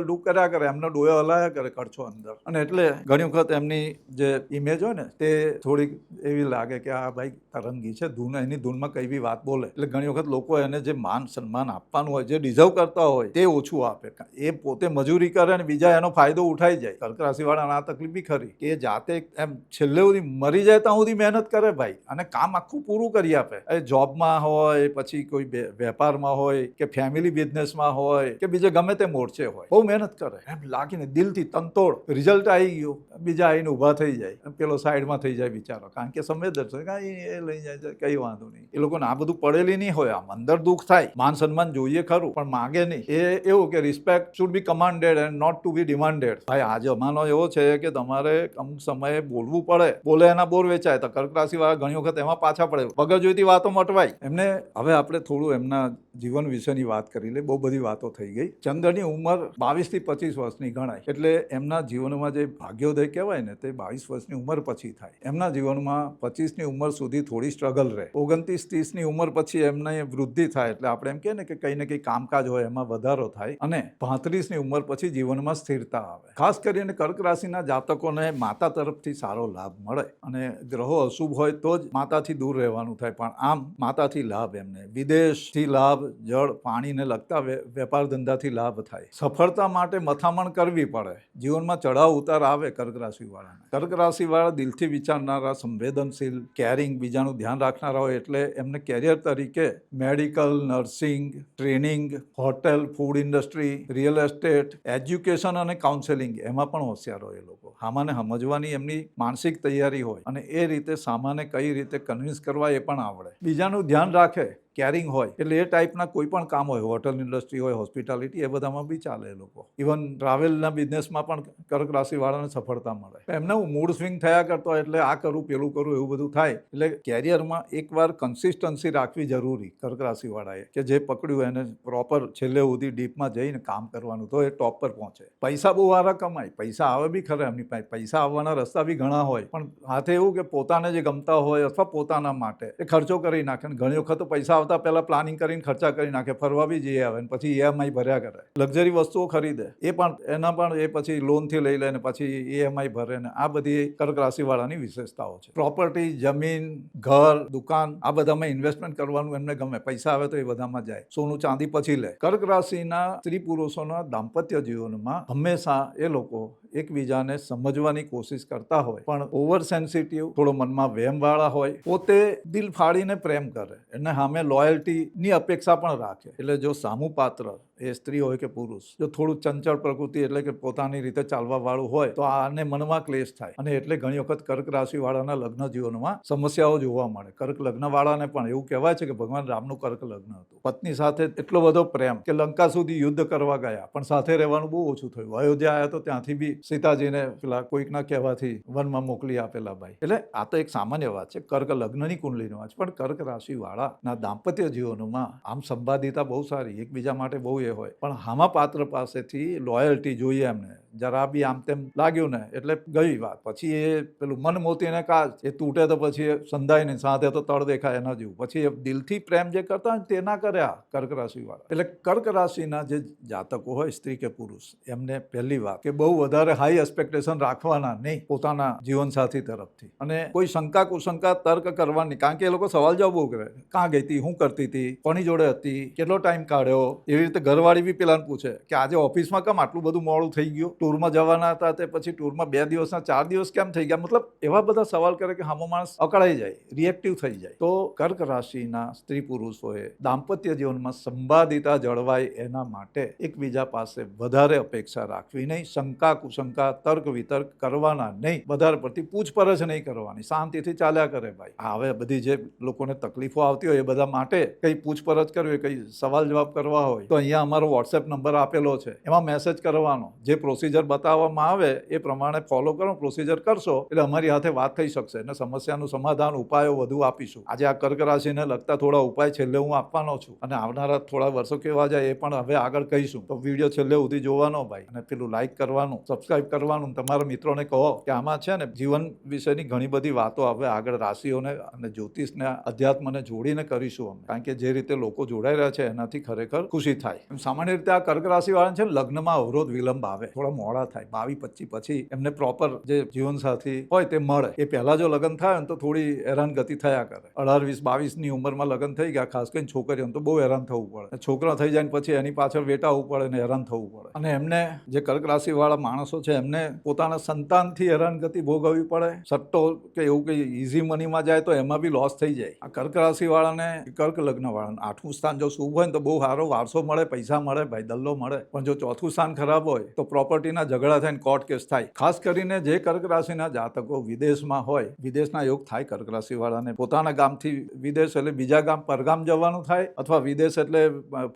ડૂ કર્યા કરે, એમનો ડોયો હલાયા કરે કડછો અંદર. અને એટલે ઘણી વખત એમની જે ઇમેજ હોય ને તે થોડીક એવી લાગે કે આ ભાઈ તરંગી છે, ધૂન, એની ધૂનમાં કઈ બી વાત બોલે. એટલે ઘણી વખત લોકો એને જે માન સન્માન આપવાનું હોય, જે ડિઝર્વ કરતા હોય તે ઓછું આપે. એ પોતે મજૂરી કરે અને બીજા એનો ફાયદો ઉઠાઈ જાય. કર્ક રાશિવાળાને આ તકલીફ બી ખરી કે જાતે એમ છેલ્લે સુધી મરી જાય ત્યાં સુધી મહેનત કરે ભાઈ, અને કામ આખું પૂરું કરી આપે. એ જોબમાં હોય, પછી કોઈ વેપારમાં હોય, કે ફેમિલી બિઝનેસમાં હોય, કે બીજે ગમે તે મોરચે હોય, બહુ મહેનત કરે, એમ લાગીને દિલથી તનતોડ. રિઝલ્ટ આવી ગયું, બીજા આવીને ઊભા થઈ જાય, પેલો સાઈડમાં થઈ જાય બિચારો, કારણ કે સંવેદનશીલ કઈ એ લઈ જાય છે, કઈ વાંધો નહીં. એ લોકોને આ બધું પડેલી નહીં હોય, આમ અંદર દુઃખ થાય, માન સન્માન જોઈએ ખરું, પણ માગે નહીં. એ એવું કે respect should be commanded and not to be demanded. ભાઈ આ જમાનો એવો છે કે તમારે અમુક સમયે બોલવું પડે, બોલે એના બોર વેચાય. તો કર્ક રાશિવાળા ઘણી વખત એમાં પાછા પડે, વગર જોઈતી વાતો મટવાય એમને. હવે આપણે થોડું એમના જીવન વિશેની વાત કરી લે, બહુ બધી વાતો થઈ ગઈ. ચંદ્રની ઉંમર 22 થી 25 વર્ષની ગણાય, એટલે એમના જીવનમાં જે ભાગ્યોદય કહેવાય ને તે 22 વર્ષની ઉંમર પછી થાય. એમના જીવનમાં 25ની ઉંમર સુધી થોડી સ્ટ્રગલ રહે, 29-30ની ઉંમર પછી એમને વૃદ્ધિ થાય, એટલે આપણે એમ કહે ને કે કંઈ ને કંઈ કામકાજ હોય એમાં વધારો થાય, અને 35ની ઉંમર પછી જીવનમાં સ્થિરતા આવે. ખાસ કરીને કર્ક રાશિના જાતકોને માતા તરફથી સારો લાભ મળે, અને ગ્રહો અશુભ હોય તો જ માતાથી દૂર રહેવાનું થાય, પણ આમ માતાથી લાભ, એમને વિદેશથી લાભ, જળ પાણીને લગતા વેપાર ધંધાથી લાભ થાય. સફળતા માટે મથામણ કરવી પડે, જીવનમાં ચઢાવ ઉતાર આવે કર્ક રાશિવાળાને. કર્ક રાશિવાળા દિલથી વિચારનારા, સંવેદનશીલ, કેરિંગ, બીજાનું ધ્યાન રાખનારા હોય, એટલે એમને કેરિયર તરીકે medical, nursing, training, hotel, food industry, real estate, education અને કાઉન્સેલિંગ એમાં પણ હોશિયાર હોય. એ લોકો સામાને સમજવાની એમની માનસિક તૈયારી હોય, અને એ રીતે સામાને કઈ રીતે કન્વિન્સ કરવા એ પણ આવડે. બીજાનું ધ્યાન રાખે, કેરિંગ હોય, એટલે એ ટાઈપના કોઈ પણ કામ હોય, હોટલ ઇન્ડસ્ટ્રી હોય, હોસ્પિટાલિટી, એ બધામાં બી ચાલે એ લોકો. ઇવન ટ્રાવેલના બિઝનેસમાં પણ કર્ક રાશિવાળાને સફળતા મળે. એમને મૂડ સ્વિંગ થયા કરતો હોય, એટલે આ કરું પેલું કરું એવું બધું થાય. એટલે કેરિયરમાં એકવાર કન્સિસ્ટન્સી રાખવી જરૂરી કર્ક રાશિવાળાએ, કે જે પકડ્યું એને પ્રોપર છેલ્લે સુધી ડીપમાં જઈને કામ કરવાનું, તો એ ટોપ પર પહોંચે. પૈસા બહુ સારા કમાય, પૈસા આવે બી ખરા એમની પાસે, પૈસા આવવાના રસ્તા બી ઘણા હોય, પણ હાથે એવું કે પોતાને જે ગમતા હોય અથવા પોતાના માટે એ ખર્ચો કરી નાખે. ઘણી વખત તો પૈસા આવતા પહેલા પ્લાનિંગ કરીને ખર્ચા કરી નાખે, ફરવા બી જઈ આવે, પછી EMI ભર્યા કરે, લક્ઝરી વસ્તુઓ ખરીદે, એ પણ એના પણ એ પછી લોનથી લઈ લે ને પછી EMI ભરે ને. આ બધી કર્ક રાશિવાળાની વિશેષતાઓ છે. પ્રોપર્ટી, જમીન, ઘર, દુકાન, આ બધામાં ઇન્વેસ્ટમેન્ટ કરવાનું એમને ગમે, પૈસા આવે તો એ બધામાં જાય, સોનું ચાંદી પછી લે. કર્ક રાશિના સ્ત્રી પુરુષોના દાંપત્ય જીવનમાં હંમેશા એ લોકો એકબીજાને સમજવાની કોશિશ કરતા હોય, પણ ઓવર સેન્સિટિવ, થોડો મનમાં વહેમવાળા હોય, પોતે દિલ ફાડીને પ્રેમ કરે, એને સામે લોયલ્ટીની અપેક્ષા પણ રાખે. એટલે જો સામું પાત્ર એ સ્ત્રી હોય કે પુરુષ જો થોડું ચંચળ પ્રકૃતિ એટલે કે પોતાની રીતે ચાલવા વાળું હોય તો આને મનમાં ક્લેશ થાય, અને એટલે ઘણી વખત કર્ક રાશિવાળાના લગ્ન જીવનમાં સમસ્યાઓ જોવા મળે. કર્ક લગ્નવાળાને પણ એવું કહેવાય છે કે ભગવાન રામનું કર્ક લગ્ન હતું. પત્ની સાથે એટલો બધો પ્રેમ કે લંકા સુધી યુદ્ધ કરવા ગયા, પણ સાથે રહેવાનું બહુ ઓછું થયું. અયોધ્યા આવ્યા તો ત્યાંથી બી સીતાજીને પેલા કોઈકના કહેવાથી વનમાં મોકલી આપેલા ભાઈ. એટલે આ તો એક સામાન્ય વાત છે, કર્ક લગ્નની કુંડલીની વાત. પણ કર્ક રાશિવાળાના દાંપત્ય જીવનમાં આમ સંવાદિતા બહુ સારી, એકબીજા માટે બહુ એ હોય, પણ હામા પાત્ર પાસેથી લોયલ્ટી જોઈએ એમને. જરા બી આમ તેમ લાગ્યું ને એટલે ગઈ વાત. પછી એ પેલું મન મોતીને કાચ, એ તૂટે તો પછી એ સંધાય નહીં, સાથે તો તળ દેખાય એના જેવું. પછી એ દિલથી પ્રેમ જે કરતા હોય તે ના કર્યા કર્ક રાશિવાળા. એટલે કર્ક રાશિના જે જાતકો હોય, સ્ત્રી કે પુરુષ, એમને પહેલી વાત કે બહુ વધારે હાઈ એક્સપેક્ટેશન રાખવાના નહીં પોતાના જીવનસાથી તરફથી, અને કોઈ શંકા કુશંકા તર્ક કરવાની, કારણ કે એ લોકો સવાલ જવાબ બહુ કરે. કાં ગઈ હતી, શું કરતી હતી, કોની જોડે હતી, કેટલો ટાઈમ કાઢ્યો. એવી રીતે ઘરવાળી બી પેલાને પૂછે કે આજે ઓફિસમાં કેમ આટલું બધું મોડું થઈ ગયું, ટૂરમાં જવાના હતા તે પછી ટૂરમાં 2 દિવસના 4 દિવસ કેમ થઈ ગયા. મતલબ એવા બધા સવાલ કરે કે સામો માણસ અકળાઈ જાય, રિએક્ટિવ થઈ જાય. તો કર્ક રાશિના સ્ત્રી પુરુષોએ દાંપત્ય જીવનમાં સંવાદિતા જળવાય એના માટે એકબીજા પાસે વધારે અપેક્ષા રાખવી નહીં, શંકા કુશંકા તર્ક વિતર્ક કરવાના નહીં, વધારે પડતી પૂછપરછ નહીં કરવાની, શાંતિથી ચાલ્યા કરે ભાઈ. હવે બધી જે લોકોને તકલીફો આવતી હોય એ બધા માટે કઈ પૂછપરછ કરવી, કઈ સવાલ જવાબ કરવા હોય તો અહીંયા અમારો WhatsApp નંબર આપેલો છે, એમાં મેસેજ કરવાનો. જે પ્રોસિજર બતાવવામાં આવે એ પ્રમાણે ફોલો કરો, પ્રોસિજર કરશો એટલે અમારી સાથે વાત થઈ શકશે અને સમસ્યાનું સમાધાન, ઉપાયો વધુ આપીશું. આજે આ કર્ક રાશિને લગતા થોડા ઉપાય છેલ્લે હું આપવાનો છું, અને આવનારા થોડા વર્ષો કેવા જાય એ પણ હવે આગળ કહીશું. તો વિડીયો છેલ્લે સુધી જોવાનો ભાઈ, અને પેલું લાઈક કરવાનું, સબસ્ક્રાઇબ કરવાનું. તમારા મિત્રોને કહો કે આમાં છે ને જીવન વિશેની ઘણી બધી વાતો હવે આગળ રાશિઓને અને જ્યોતિષને, અધ્યાત્મને જોડીને કરીશું અમે, કારણ કે જે રીતે લોકો જોડાઈ રહ્યા છે એનાથી ખરેખર ખુશી થાય. એમ સામાન્ય રીતે આ કર્ક રાશિવાળાને છે ને લગ્નમાં અવરોધ વિલંબ આવે, થોડા મોડા થાય, 22-25 પછી એમને પ્રોપર જે જીવનસાથી હોય તે મળે. એ પહેલા જો લગ્ન થાય ને તો થોડી હેરાનગતિ થયા કરે. 18-20-22ની ઉંમરમાં લગ્ન થઈ ગયા, ખાસ કરીને છોકરીઓને તો બહુ હેરાન થવું પડે. છોકરા થઈ જાય ને પછી એની પાછળ વેટાવવું પડે ને હેરાન થવું પડે. અને એમને જે કર્ક રાશિવાળા માણસો છે એમને પોતાના સંતાનથી હેરાનગતિ ભોગવવી પડે. સટ્ટો કે એવું કંઈ ઇઝી મનીમાં જાય તો એમાં બી લોસ થઈ જાય. આ કર્ક રાશિવાળાને, કર્ક લગ્નવાળાને 8મું સ્થાન જો શુભ હોય ને તો બહુ સારો વારસો મળે, પૈસા મળે ભાઈ, દલ્લો મળે. પણ જો 4થું સ્થાન ખરાબ હોય તો પ્રોપર્ટીના ઝઘડા થાય, કોર્ટ કેસ થાય. ખાસ કરીને જે કર્ક રાશિના જાતકો વિદેશમાં હોય, વિદેશના યોગ થાય કર્ક રાશિવાળાને. પોતાના ગામથી વિદેશ એટલે બીજા ગામ, પરગામ જવાનું થાય, અથવા વિદેશ એટલે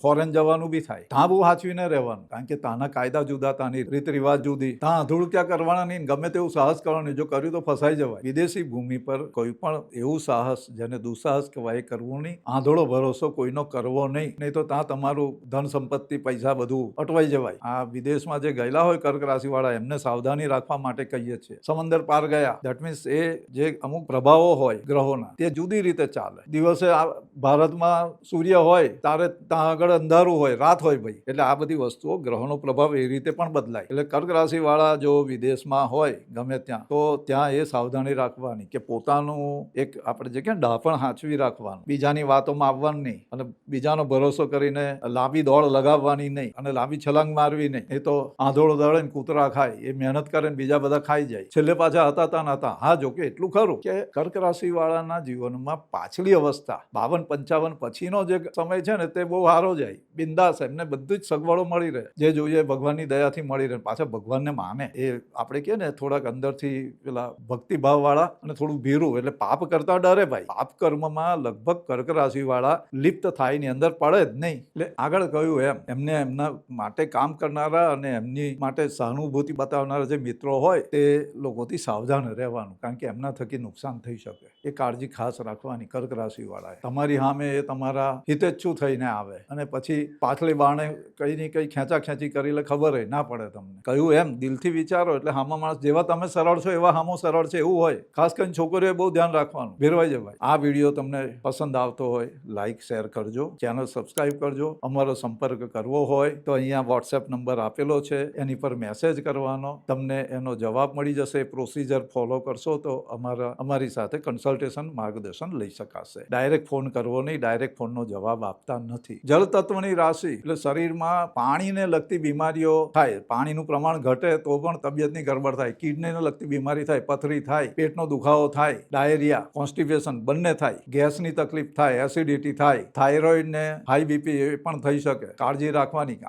ફોરેન જવાનું બી થાય. ત્યાં બહુ સાચવીને રહેવાનું, કારણ કે ત્યાંના કાયદા જુદા, ત્યાંની રીત રિવાજ જુદી. ત્યાં અધૂળું ત્યાં કરવાના નહીં, ગમે તેવું સાહસ કરવાનું, જો કર્યું તો ફસાઈ જવાય. વિદેશી ભૂમિ પર કોઈ પણ એવું સાહસ જેને દુસ્સાહસ કહેવાય એ કરવું નહીં. આંધળો ભરોસો કોઈનો કરવો નહીં તો ત્યાં તમારું ધન સંપત્તિ, પૈસા બધું અટવાઈ જવાય. આ વિદેશમાં જે ગયેલા હોય કર્ક રાશિવાળા, એમને સાવધાની રાખવા માટે કહીએ છીએ. સમંદર પાર ગયા, દેટ મીન્સ એ જે અમુક પ્રભાવો હોય ગ્રહોના તે જુદી રીતે ચાલે. દિવસે ભારતમાં સૂર્ય હોય તારે ત્યાં આગળ અંધારું હોય, રાત હોય ભાઈ. એટલે આ બધી વસ્તુઓ, ગ્રહોનો પ્રભાવ એ રીતે પણ બદલાય. એટલે કર્ક રાશિવાળા જો વિદેશમાં હોય ગમે ત્યાં, તો ત્યાં એ સાવધાની રાખવાની કે પોતાનું એક આપણે જે કે ડાપણ હાંચવી રાખવાનું, બીજાની વાતોમાં આવવાનું નહીં, અને બીજાનો ભરોસો કરીને લાંબી દોડ લગાવવાની નહીં, અને લાંબી છલાંગ મારવી નહીં. એ તો આંધળો દળે ને કૂતરા ખાય, એ મહેનત કરે ને બીજા બધા ખાઈ જાય, છેલ્લે પાછા હતા નતા. હા, જોકે એટલું ખરું કે કર્ક રાશિવાળાના જીવનમાં પાછલી અવસ્થા 52-55 પછીનો જે સમય છે ને તે બહુ સારો જાય, બિંદાસ. એમને બધું જ સગવડો મળી રહે, જે જોઈએ ભગવાનની દયાથી મળી રહે. પાછા ભગવાનને માને, એ આપણે કહે ને થોડાક અંદરથી પેલા ભક્તિભાવ વાળા અને થોડું ભીરું, એટલે પાપ કરતા ડરે ભાઈ. પાપ કર્મમાં લગભગ કર્ક રાશિવાળા લિપ્ત થાય ની અંદર પડે જ નહીં. એટલે આગળ કહ્યું એમને એમના માટે કામ કરનારા અને એમની માટે સહાનુભૂતિ બતાવનારા જે મિત્રો હોય તે લોકોથી સાવધાન રહેવાનું, કારણ કે એમના થકી નુકસાન થઈ શકે. એ કાળજી ખાસ રાખવાની કર્ક રાશિવાળાએ. તમારી સામે એ તમારા હિતેચ્છુ થઈને આવે અને પછી પાછલી બાણે કઈ ને કઈ ખેંચી કરી લે, ખબર ના પડે તમને. કહ્યું એમ દિલથી વિચારો એટલે હામો માણસ જેવા તમે સરળ છો એવા હામો સરળ છે એવું હોય. ખાસ કરીને છોકરીઓએ બહુ ધ્યાન રાખવાનું, ભેરવાઈ જવાય. આ વિડીયો તમને પસંદ આવતો હોય લાઈક શેર કરજો, ચેનલ સબસ્ક્રાઈબ કરજો. અમારો સંપર્ક કરવો હોય તો અહીંયા વોટ્સએપ નંબર આપેલો છે, એની પર મેસેજ કરવાનો, તમને એનો જવાબ મળી જશે. પ્રોસિજર ફોલો કરશો તો અમારી સાથે કન્સલ્ટેશન માર્ગદર્શન લઈ શકાશે. ડાયરેક્ટ ફોન કરવો નહીં, ડાયરેક્ટ ફોનનો જવાબ આપતા નથી. જળ તત્વની રાશિ એટલે શરીરમાં પાણીને લગતી બીમારીઓ થાય, પાણીનું પ્રમાણ ઘટે તો પણ તબિયતની ગડબડ થાય, કિડનીને લગતી બીમારી થાય, પથરી થાય, પેટનો દુખાવો થાય, ડાયેરિયા, કોન્સ્ટિપેશન બંને થાય, ગેસની તકલીફ થાય, એસિડિટી થાય, થાઇરોઇડ ને હાઈ બીપી એ પણ થઈ શકે. કાળજી રાખવાની.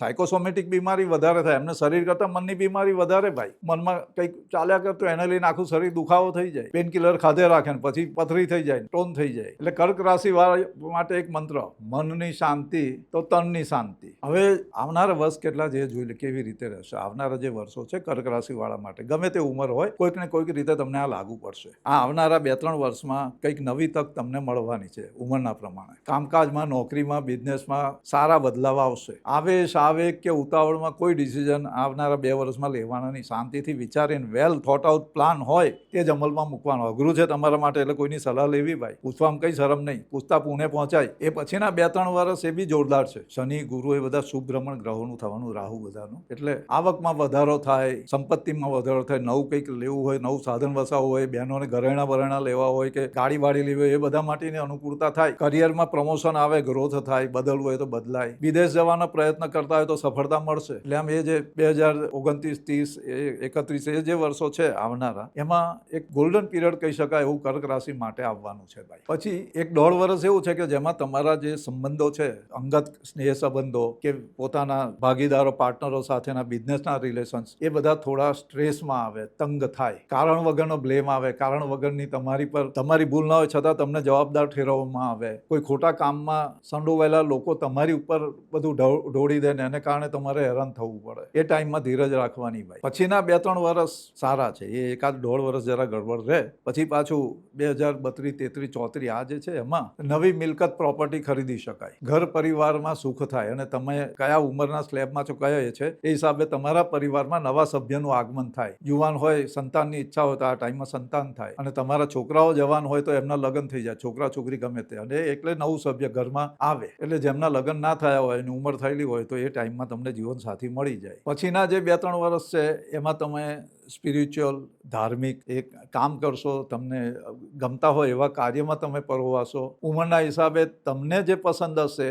સાયકોસોમેટિક બીમારી વધારે થાય, એમને શરીર કરતાં મનની બીમારી વધારે ભાઈ. મનમાં કંઈક ચાલ્યા કરતું એને લઈને આખું શરીર દુખાવો થઈ જાય, પેન કિલર ખાધે રાખે ને પછી પથરી થઈ જાય, ટોન થઈ જાય. એટલે કર્ક રાશિ વાળા માટે એક મંત્ર, મનની શાંતિ તો તનની શાંતિ. હવે આવનારા વર્ષ કેટલા જે જોઈ લે કેવી રીતે રહેશે. આવનારા જે વર્ષો છે કર્ક રાશિ વાળા માટે ગમે તે ઉંમર હોય કોઈક ને કોઈક રીતે તમને આ લાગુ પડશે. આ આવનારા 2-3 વર્ષમાં કંઈક નવી તક તમને મળવાની છે ઉંમરના પ્રમાણે. કામકાજમાં, નોકરીમાં, બિઝનેસમાં સારા બદલાવ આવશે. આવેશ, આવેગ કે ઉતાવળમાં કોઈ ડિસિઝન આવનારા 2 વર્ષમાં લેવાના નહીં. શાંતિથી વિચારીને વેલ થોટ આઉટ પ્લાન હોય તે જ અમલમાં મૂકવાનો. અઘરું છે તમારા માટે એટલે કોઈની સલાહ લેવી ભાઈ. પૂછવામાં કંઈ શરમ નહીં, પૂછતા પુણે પહોંચાય. એ પછીના 2-3 વર્ષ એ બી જોરદાર છે. શનિ, ગુરુ એ બધા શુભ ભ્રમણ ગ્રહોનું થવાનું, રાહુ બધાનું. એટલે આવકમાં વધારો થાય, સંપત્તિમાં વધારો થાય, નવું કંઈક લેવું હોય, નવું સાધન વસાવવું હોય, બહેનોને ઘરેણા બરેણા લેવા હોય કે ગાડી વાડી લેવી હોય, એ બધા માટેની અનુકૂળતા થાય. કરિયરમાં પ્રમોશન આવે, ગ્રોથ થાય, બદલવું હોય તો બદલાય. વિદેશ જવાનો પ્રયત્ન કરતા હોય તો સફળતા મળશે. એટલે આમ એ જે 2029, 30, 31 એ જે વર્ષો છે આવનારા, એમાં એક ગોલ્ડન પીરિયડ કહી શકાય એવું કર્ક રાશિ માટે આવવાનું છે ભાઈ. પછી 1-1.5 વર્ષ એવું છે કે જેમાં તમારા જે સંબંધો છે, અંગત સ્નેહ સંબંધો કે પોતાના ભાગીદારો, પાર્ટનરો સાથેના બિઝનેસના રિલેશન્સ, એ બધા થોડા સ્ટ્રેસમાં આવે, તંગ થાય, કારણ વગરનો બ્લેમ આવે, કારણ વગરની તમારી ભૂલ ના હોય છતાં તમને જવાબદાર ઠેરવવામાં આવે, કોઈ ખોટા કામમાં સંડોવાયેલા લોકો તમારી ઉપર બધું ઢોળી દે ને એને કારણે તમારે હેરાન થવું પડે. એ ટાઈમમાં ધીરજ રાખવાની ભાઈ. પછીના 2-3 વર્ષ સારા છે. એ 1.5 વર્ષ જરા ગડબડ રહે, પછી પાછું 2032, 33, 34 આ જે છે એમાં નવી મિલકત પ્રોપર્ટી ખરીદી શકાય, ઘર પરિવારમાં સુખ થાય. અને તમે કયા ઉંમરના સ્લેબમાં છો, કયા એ છે એ હિસાબે તમારા પરિવારમાં નવા સભ્યનું આગમન થાય. યુવાન હોય, સંતાનની ઈચ્છા હોય તો આ ટાઈમમાં સંતાન થાય. અને તમારા છોકરાઓ જવાન હોય તો એમના લગ્ન થઈ જાય, છોકરા છોકરી ગમે તે. અને એટલે નવું સભ્ય ઘરમાં આવે. એટલે જેમના લગ્ન ના થયા હોય, એની ઉંમર થયેલી હોય તો એ ટાઈમમાં તમને જીવન સાથી મળી જાય. પછીના જે 2-3 વર્ષ છે એમાં તમે સ્પિરિચ્યુઅલ, ધાર્મિક એક કામ કરશો, તમને ગમતા હોય એવા કાર્યમાં તમે પરોવાશો. ઉંમરના હિસાબે તમને જે પસંદ હશે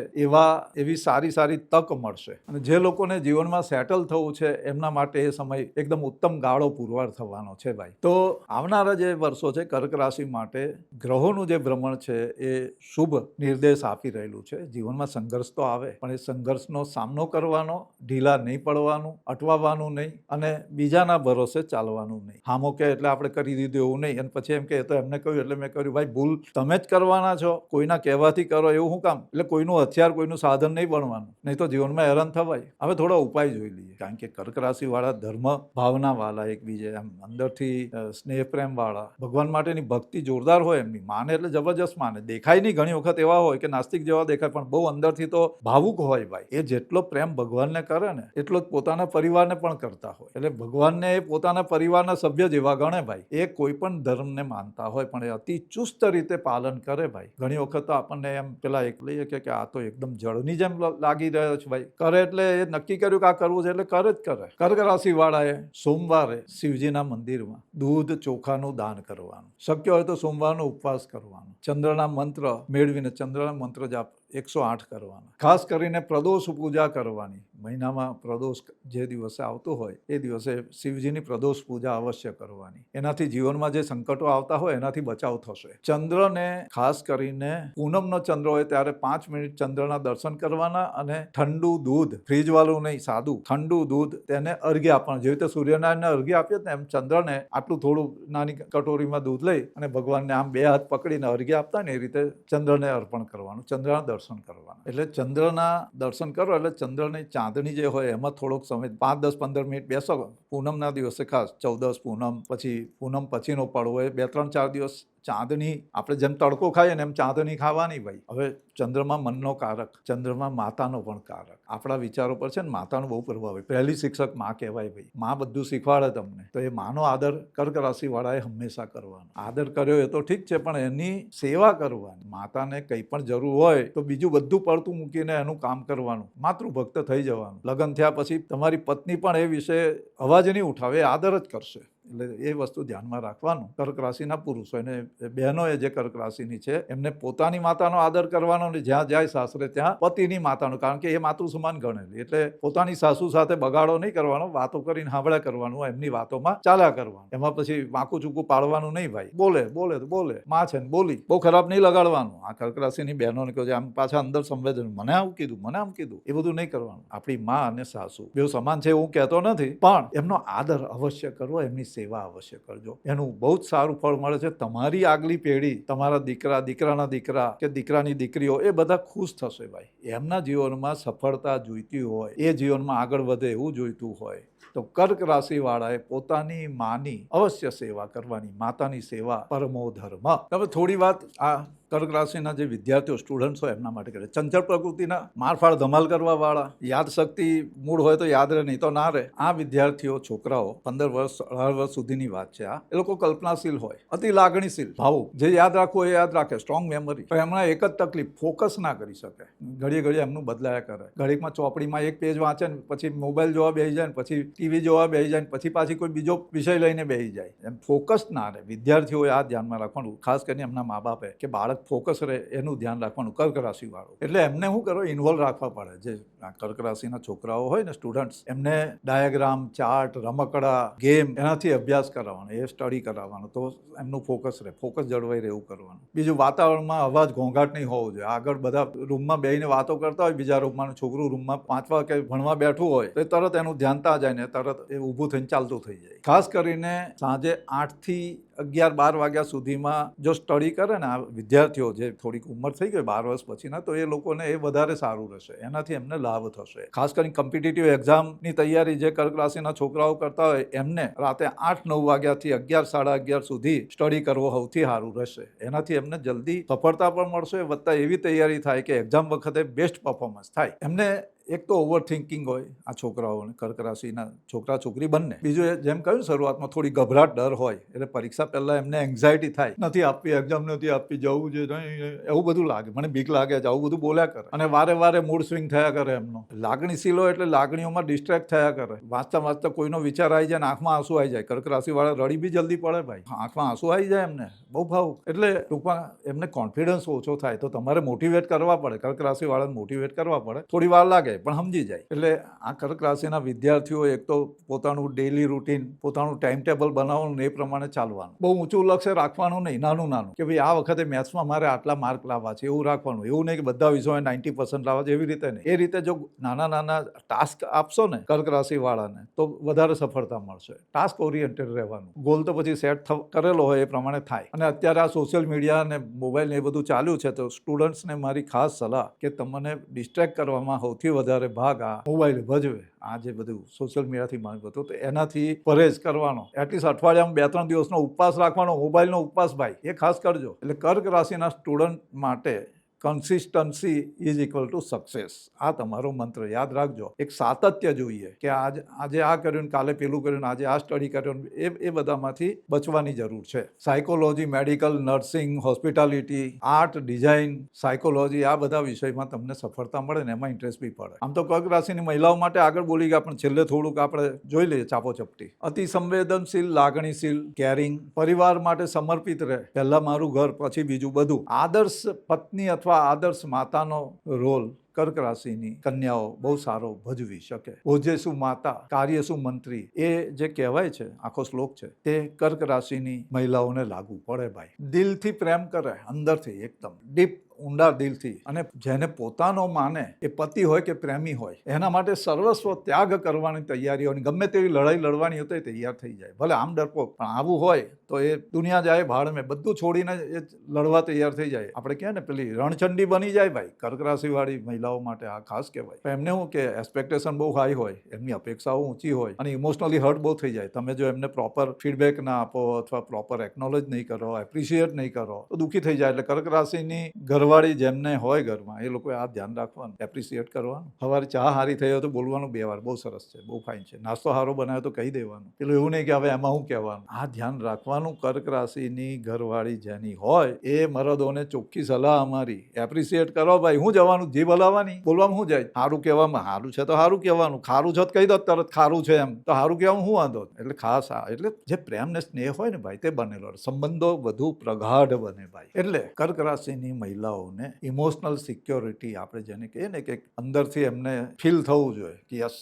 એવી સારી તક મળશે. અને જે લોકોને જીવનમાં સેટલ થવું છે એમના માટે એ સમય એકદમ ઉત્તમ ગાળો પુરવાર થવાનો છે ભાઈ. તો આવનારા જે વર્ષો છે કર્ક રાશિ માટે ગ્રહોનું જે ભ્રમણ છે એ શુભ નિર્દેશ આપી રહેલું છે. જીવનમાં સંઘર્ષ તો આવે પણ એ સંઘર્ષનો સામનો કરવાનો, ઢીલા નહીં પડવાનું, અટવાવાનું નહીં અને બીજાના ભરોસે ચાલવાનું નહીં. હામો કે એટલે આપણે કરી દીધું એવું નહીં અને પછી એમ કે તો એમને કહ્યું એટલે મેં કર્યું. ભાઈ ભૂલ તમે જ કરવાના છો, કોઈના કહેવાથી કરો એવું શું કામ? એટલે કોઈનું હથિયાર, કોઈનું સાધન નહીં બનવાનું, નહીં તો જીવનમાં હેરાન થવાય. હવે થોડો ઉપાય જોઈ લઈએ. કારણ કે કર્ક રાશિ વાળા ધર્મ ભાવના વાળા, એકબીજે એમ અંદરથી સ્નેહ પ્રેમ વાળા, ભગવાન માટેની ભક્તિ જોરદાર હોય એમની, માને એટલે જબરજસ્ત માને. દેખાય નહીં, ઘણી વખત એવા હોય કે નાસ્તિક જેવા દેખાય પણ બહુ અંદરથી તો ભાવુક હોય ભાઈ. એ જેટલો પ્રેમ ભગવાનને કરે ને એટલો જ પોતાના પરિવારને પણ કરતા હોય. એટલે ભગવાનને એ પોતાના પરિવારના સભ્ય જેવા ગણે ભાઈ. એ કોઈ પણ ધર્મને માનતા હોય પણ એ અતિ ચુસ્ત રીતે પાલન કરે ભાઈ. ઘણી વખત તો આપણને એમ પેલા એક લઈએ કે આ તો એકદમ જળની જેમ લાગી રહ્યો છે ભાઈ. કરે એટલે એ નક્કી કર્યું કે આ કરવું છે એટલે કરે જ કરે. કર્ક રાશિ વાળાએ સોમવારે શિવજીના મંદિરમાં દૂધ ચોખાનું દાન કરવાનું, શક્ય હોય તો સોમવારનો ઉપવાસ કરવાનો, ચંદ્રના મંત્ર મેળવીને ચંદ્રના મંત્ર જાપ 108 કરવાના. ખાસ કરીને પ્રદોષ પૂજા કરવાની. મહિનામાં પ્રદોષ જે દિવસે આવતો હોય એ દિવસે શિવજીની પ્રદોષ પૂજા અવશ્ય કરવાની. એનાથી જીવનમાં જે સંકટો આવતા હોય એનાથી બચાવ થશે. ચંદ્રને ખાસ કરીને પૂનમનો ચંદ્ર હોય ત્યારે 5 મિનિટ ચંદ્રના દર્શન કરવાના અને ઠંડુ દૂધ, ફ્રીજ વાળું નહીં, સાદું ઠંડુ દૂધ તેને અર્ઘ્ય આપવાનું. જેવી રીતે સૂર્યનારાયણને અર્ઘ્ય આપીએ ને એમ ચંદ્રને આટલું થોડું નાની કટોરીમાં દૂધ લઈ અને ભગવાનને આમ 2 હાથ પકડીને અર્ઘ્ય આપતા ને એ રીતે ચંદ્રને અર્પણ કરવાનું, ચંદ્રના દર્શન કરવાના. એટલે ચંદ્રના દર્શન કરો એટલે ચંદ્રની ચાંદણી જે હોય એમાં થોડોક સમય 5, 10, 15 મિનિટ બેસો. પૂનમના દિવસે ખાસ 14 પૂનમ, પછી પૂનમ પછીનો પડ હોય, 2, 3, 4 દિવસ ચાંદની આપણે જેમ તડકો ખાઈએ ને એમ ચાંદની ખાવાની ભાઈ. હવે ચંદ્રમા મનનો કારક, ચંદ્રમા માતાનો પણ કારક. આપણા વિચારો પર છે ને માતાનો બહુ પ્રભાવ હોય. પહેલી શિક્ષક માં કહેવાય ભાઈ. માં બધું શીખવાડે તમને. તો એ માનો આદર કર્ક રાશિ વાળાએ હંમેશા કરવાનો. આદર કર્યો એ તો ઠીક છે, પણ એની સેવા કરવાની. માતાને કંઈ પણ જરૂર હોય તો બીજું બધું પડતું મૂકીને એનું કામ કરવાનું. માતૃભક્ત થઈ જવાનું. લગ્ન થયા પછી તમારી પત્ની પણ એ વિશે અવાજ નહીં ઉઠાવે, એ આદર જ કરશે. એટલે એ વસ્તુ ધ્યાનમાં રાખવાનું. કર્ક રાશિના પુરુષો અને બહેનોએ જે કર્ક રાશિની છે એમને પોતાની માતાનો આદર કરવાનો, અને જ્યાં જાય સાસરે ત્યાં પતિની માતાનો, કારણ કે એ માતૃ સમાન ગણેલી. એટલે પોતાની સાસુ સાથે બગાડો નહીં કરવાનો, વાતો કરીને સાંભળ્યા કરવાનું, એમની વાતોમાં ચાલ્યા કરવાનું. એમાં પછી વાંકું ચૂકું પાડવાનું નહીં ભાઈ. બોલે તો બોલે, માં છે ને બોલી, બહુ ખરાબ નહીં લગાડવાનું. આ કર્ક રાશિની બહેનોને કહો આમ પાછા અંદર સંવેદન, મને આમ કીધું, એ બધું નહીં કરવાનું. આપણી માં અને સાસુ બેઉ સમાન છે એવું કહેતો નથી, પણ એમનો આદર અવશ્ય કરવો, એમની સેવા અવશ્ય કરજો. એનું બહુ જ સારું ફળ મળે છે. તમારી આગલી પેઢી, તમારા દીકરા, દીકરાના દીકરા કે દીકરાની દીકરીઓ, એ બધા ખુશ થશે ભાઈ. એમના જીવનમાં સફળતા જોઈતી હોય, એ જીવનમાં આગળ વધે એવું જોઈતું હોય તો કર્ક રાશિ વાળાએ પોતાની માની અવશ્ય સેવા કરવાની. માતાની સેવા પરમો ધર્મ. હવે થોડી વાત આ કર્ક રાશિના જે વિદ્યાર્થીઓ, સ્ટુડન્ટ્સ હોય એમના માટે કરે. ચંચળ પ્રકૃતિના, મારફાડ ધમાલ કરવા વાળા, યાદ શક્તિ મૂળ હોય તો યાદ રહે, નહીં તો ના રહે. આ વિદ્યાર્થીઓ, છોકરાઓ, 15 વર્ષ 18 વર્ષ સુધીની વાત છે આ. એ લોકો કલ્પનાશીલ હોય, અતિ લાગણીશીલ, ભાવુક. જે યાદ રાખવું એ યાદ રાખે, સ્ટ્રોંગ મેમરી. પણ એમના એક જ તકલીફ, ફોકસ ના કરી શકે. ઘડીએ એમનું બદલાયા કરે. ઘડીકમાં ચોપડીમાં એક પેજ વાંચે ને પછી મોબાઈલ જોવા બેસી જાય, ને પછી ટીવી જોવા બેસી જાય, પછી કોઈ બીજો વિષય લઈને બેસી જાય. એમ ફોકસ ના રહે. વિદ્યાર્થીઓએ આ ધ્યાનમાં રાખવાનું, ખાસ કરીને એમના મા બાપે, કે બાળક ફોકસ રહે એનું ધ્યાન રાખવાનું. કર્ક રાશિ વાળું એટલે એમને શું કરો, ઇન્વોલ્વ રાખવા પડે. જે કર્ક રાશિના છોકરાઓ હોય ને, સ્ટુડન્ટ્સ, એમને ડાયાગ્રામ, ચાર્ટ, રમકડા, ગેમ, એનાથી અભ્યાસ કરાવવાનો, એ સ્ટડી કરાવવાનો. તો એમનું ફોકસ રહે, ફોકસ જળવાઈ રહે એવું કરવાનું. બીજું, વાતાવરણમાં અવાજ, ઘોંઘાટ નહીં હોવો જોઈએ. આગળ બધા રૂમમાં બેસીને વાતો કરતા હોય, બીજા રૂમમાં છોકરું રૂમમાં વાંચવા કે ભણવા બેઠું હોય તો તરત એનું ધ્યાન ત્યાં જાય ને તરત એ ઊભું થઈને ચાલતું થઈ જાય. ખાસ કરીને સાંજે 8 થી 11-12 વાગ્યા સુધીમાં જો સ્ટડી કરે ને આ વિદ્યાર્થીઓ, જે થોડીક ઉંમર થઈ ગઈ 12 વર્ષ પછીના, તો એ લોકોને એ વધારે સારું રહેશે. એનાથી એમને લાભ થશે. ખાસ કરીને કોમ્પિટિટિવ એક્ઝામની તૈયારી જે કર્ક રાશિના છોકરાઓ કરતા હોય એમને રાતે 8-9 વાગ્યાથી 11-11:30 સુધી સ્ટડી કરવો સૌથી સારું રહેશે. એનાથી એમને જલ્દી સફળતા પણ મળશે, વત્તા એવી તૈયારી થાય કે એક્ઝામ વખતે બેસ્ટ પરફોર્મન્સ થાય. એમને એક તો ઓવર થિંકિંગ હોય આ છોકરાઓને, કર્ક રાશિના છોકરા છોકરી બંને. બીજું, જેમ કહ્યું શરૂઆતમાં, થોડી ગભરાટ, ડર હોય. એટલે પરીક્ષા પહેલા એમને એન્ઝાયટી થાય, નથી આપવી, એક્ઝામ નથી આપવી, જવું છે નહીં, એવું બધું લાગે, મને બીક લાગે છે, આવું બધું બોલ્યા કરે. અને વારે મૂડ સ્વિંગ થયા કરે એમનો. લાગણીશીલ હોય એટલે લાગણીઓમાં ડિસ્ટ્રેક્ટ થયા કરે. વાંચતા કોઈનો વિચાર આવી જાય ને આંખમાં આંસુ આવી જાય. કર્ક રાશિ વાળા રડી બી જલ્દી પડે ભાઈ. આંખમાં આંસુ આવી જાય એમને, બહુ ભાવુક. એટલે ટૂંકમાં એમને કોન્ફિડન્સ ઓછો થાય. તો તમારે મોટિવેટ કરવા પડે. કર્ક રાશિ વાળાને મોટિવેટ કરવા પડે. થોડી વાર લાગે પણ સમજી જાય. એટલે આ કર્ક રાશિના વિદ્યાર્થીઓ એક તો પોતાનું ડેઇલી રૂટીન, પોતાનું ટાઈમ ટેબલ બનાવવાનું, એ પ્રમાણે ચાલવાનું. બહુ ઊંચું લક્ષ્ય રાખવાનું નહીં, નાનું કે ભાઈ આ વખતે મેથ્સમાં મારે આટલા માર્ક લાવવા છે એવું રાખવાનું. એવું નહીં કે બધા વિષયોએ 90% લાવવા છે, એવી રીતે નહીં. એ રીતે જો નાના ટાસ્ક આપશો ને કર્ક રાશિ વાળાને તો વધારે સફળતા મળશે. ટાસ્ક ઓરિએન્ટેડ રહેવાનું. ગોલ તો પછી સેટ કરેલો હોય એ પ્રમાણે થાય. અને અત્યારે આ સોશિયલ મીડિયા અને મોબાઈલ ને એ બધું ચાલ્યું છે, તો સ્ટુડન્ટ્સને મારી ખાસ સલાહ કે તમને ડિસ્ટ્રેક્ટ કરવામાં સૌથી વધારે ભાગ આ મોબાઈલ ભજવે. આ જે બધું સોશિયલ મીડિયાથી માંગ્યું હતું, તો એનાથી પરેજ કરવાનો. એટલીસ્ટ અઠવાડિયામાં 2-3 દિવસનો ઉપવાસ રાખવાનો, મોબાઈલનો ઉપવાસ ભાઈ, એ ખાસ કરજો. એટલે કર્ક રાશિના સ્ટુડન્ટ માટે consistency is equal to success. આ તમારો મંત્ર યાદ રાખજો. એક સાતત્ય જોઈએ કે આજે આ કર્યું, કાલે પેલું કર્યું, આજે આ સ્ટડી કર્યું, એ બધામાંથી બચવાની જરૂર છે. Psychology, medical, nursing, hospitality, art, design, psychology, આ બધા વિષયમાં તમને સફળતા મળે ને એમાં ઇન્ટરેસ્ટ બી પડે. આમ તો કર્ક રાશિની મહિલાઓ માટે આગળ બોલી ગયા, પણ છેલ્લે થોડુંક આપણે જોઈ લઈએ ચાપોચપટી. અતિ સંવેદનશીલ, લાગણીશીલ, કેરિંગ, પરિવાર માટે સમર્પિત રહે. પહેલા મારું ઘર, પછી બીજું બધું. આદર્શ પત્ની અથવા આદર્શ માતાનો રોલ કર્ક રાશિની કન્યાઓ બહુ સારો ભજવી શકે. ભોજેસુ માતા, કાર્યસુ મંત્રી, એ જે કહેવાય છે, આખો શ્લોક છે, તે કર્ક રાશિની મહિલાઓને લાગુ પડે ભાઈ. દિલથી પ્રેમ કરે, અંદરથી એકદમ ડીપ ઊંડા દિલથી, અને જેને પોતાનો માને એ પતિ હોય કે પ્રેમી હોય એના માટે સર્વસ્વ ત્યાગ કરવાની તૈયારી હોય, ગમે તેવી લડાઈ લડવાની હોય તો એ તૈયાર થઈ જાય, ભલે આમ ડરપોક પણ આવું હોય તો એ દુનિયા જાય ભાડ મેં, બધું છોડીને એ લડવા તૈયાર થઈ જાય. આપણે કહે ને પેલી રણચંડી બની જાય ભાઈ. કર્ક રાશિવાળી મહિલાઓ માટે આ ખાસ કહેવાય. એમને શું કે એક્સપેક્ટેશન બહુ હાઈ હોય, એમની અપેક્ષાઓ ઊંચી હોય અને ઇમોશનલી હર્ટ બહુ થઈ જાય. તમે જો એમને પ્રોપર ફીડબેક ના આપો અથવા પ્રોપર એકનોલેજ નહીં કરો, એપ્રિશિએટ નહીં કરો તો દુઃખી થઈ જાય. એટલે કર્ક રાશિની ઘરવાળી જેમને હોય ઘરમાં એ લોકોએ આ ધ્યાન રાખવાનું, એપ્રિશિએટ કરવાનું. સવારે ચા હારી થઈ હોય તો બોલવાનું 2 વાર, બહુ સરસ છે, બહુ ફાઇન છે. નાસ્તો સારો બનાવ્યો તો કહી દેવાનું. પેલું એવું નહીં કે હવે એમાં શું કહેવાનું. આ ધ્યાન રાખવાનું. કર્ક રાશિની ઘરવાળી જેની હોય એ મરદોને ચોખ્ખી સલાહ અમારી, એપ્રિશિએટ કરો ભાઈ. હું જવાનું જીભ હલાવવાની, બોલવામાં શું જાય. સારું કહેવામાં સારું છે તો સારું કહેવાનું, ખારું છે તો કહી દો તરત ખારું છે એમ, તો સારું કહેવાનું શું વાંધો. એટલે ખાસ એટલે જે પ્રેમ ને સ્નેહ હોય ને ભાઈ તે બનેલો, સંબંધો વધુ પ્રગાઢ બને ભાઈ. એટલે કર્ક રાશિની મહિલાઓને ઇમોશનલ સિક્યોરિટી આપણે જેને કહીએ ને કે અંદરથી એમને ફીલ થવું જોઈએ કે યસ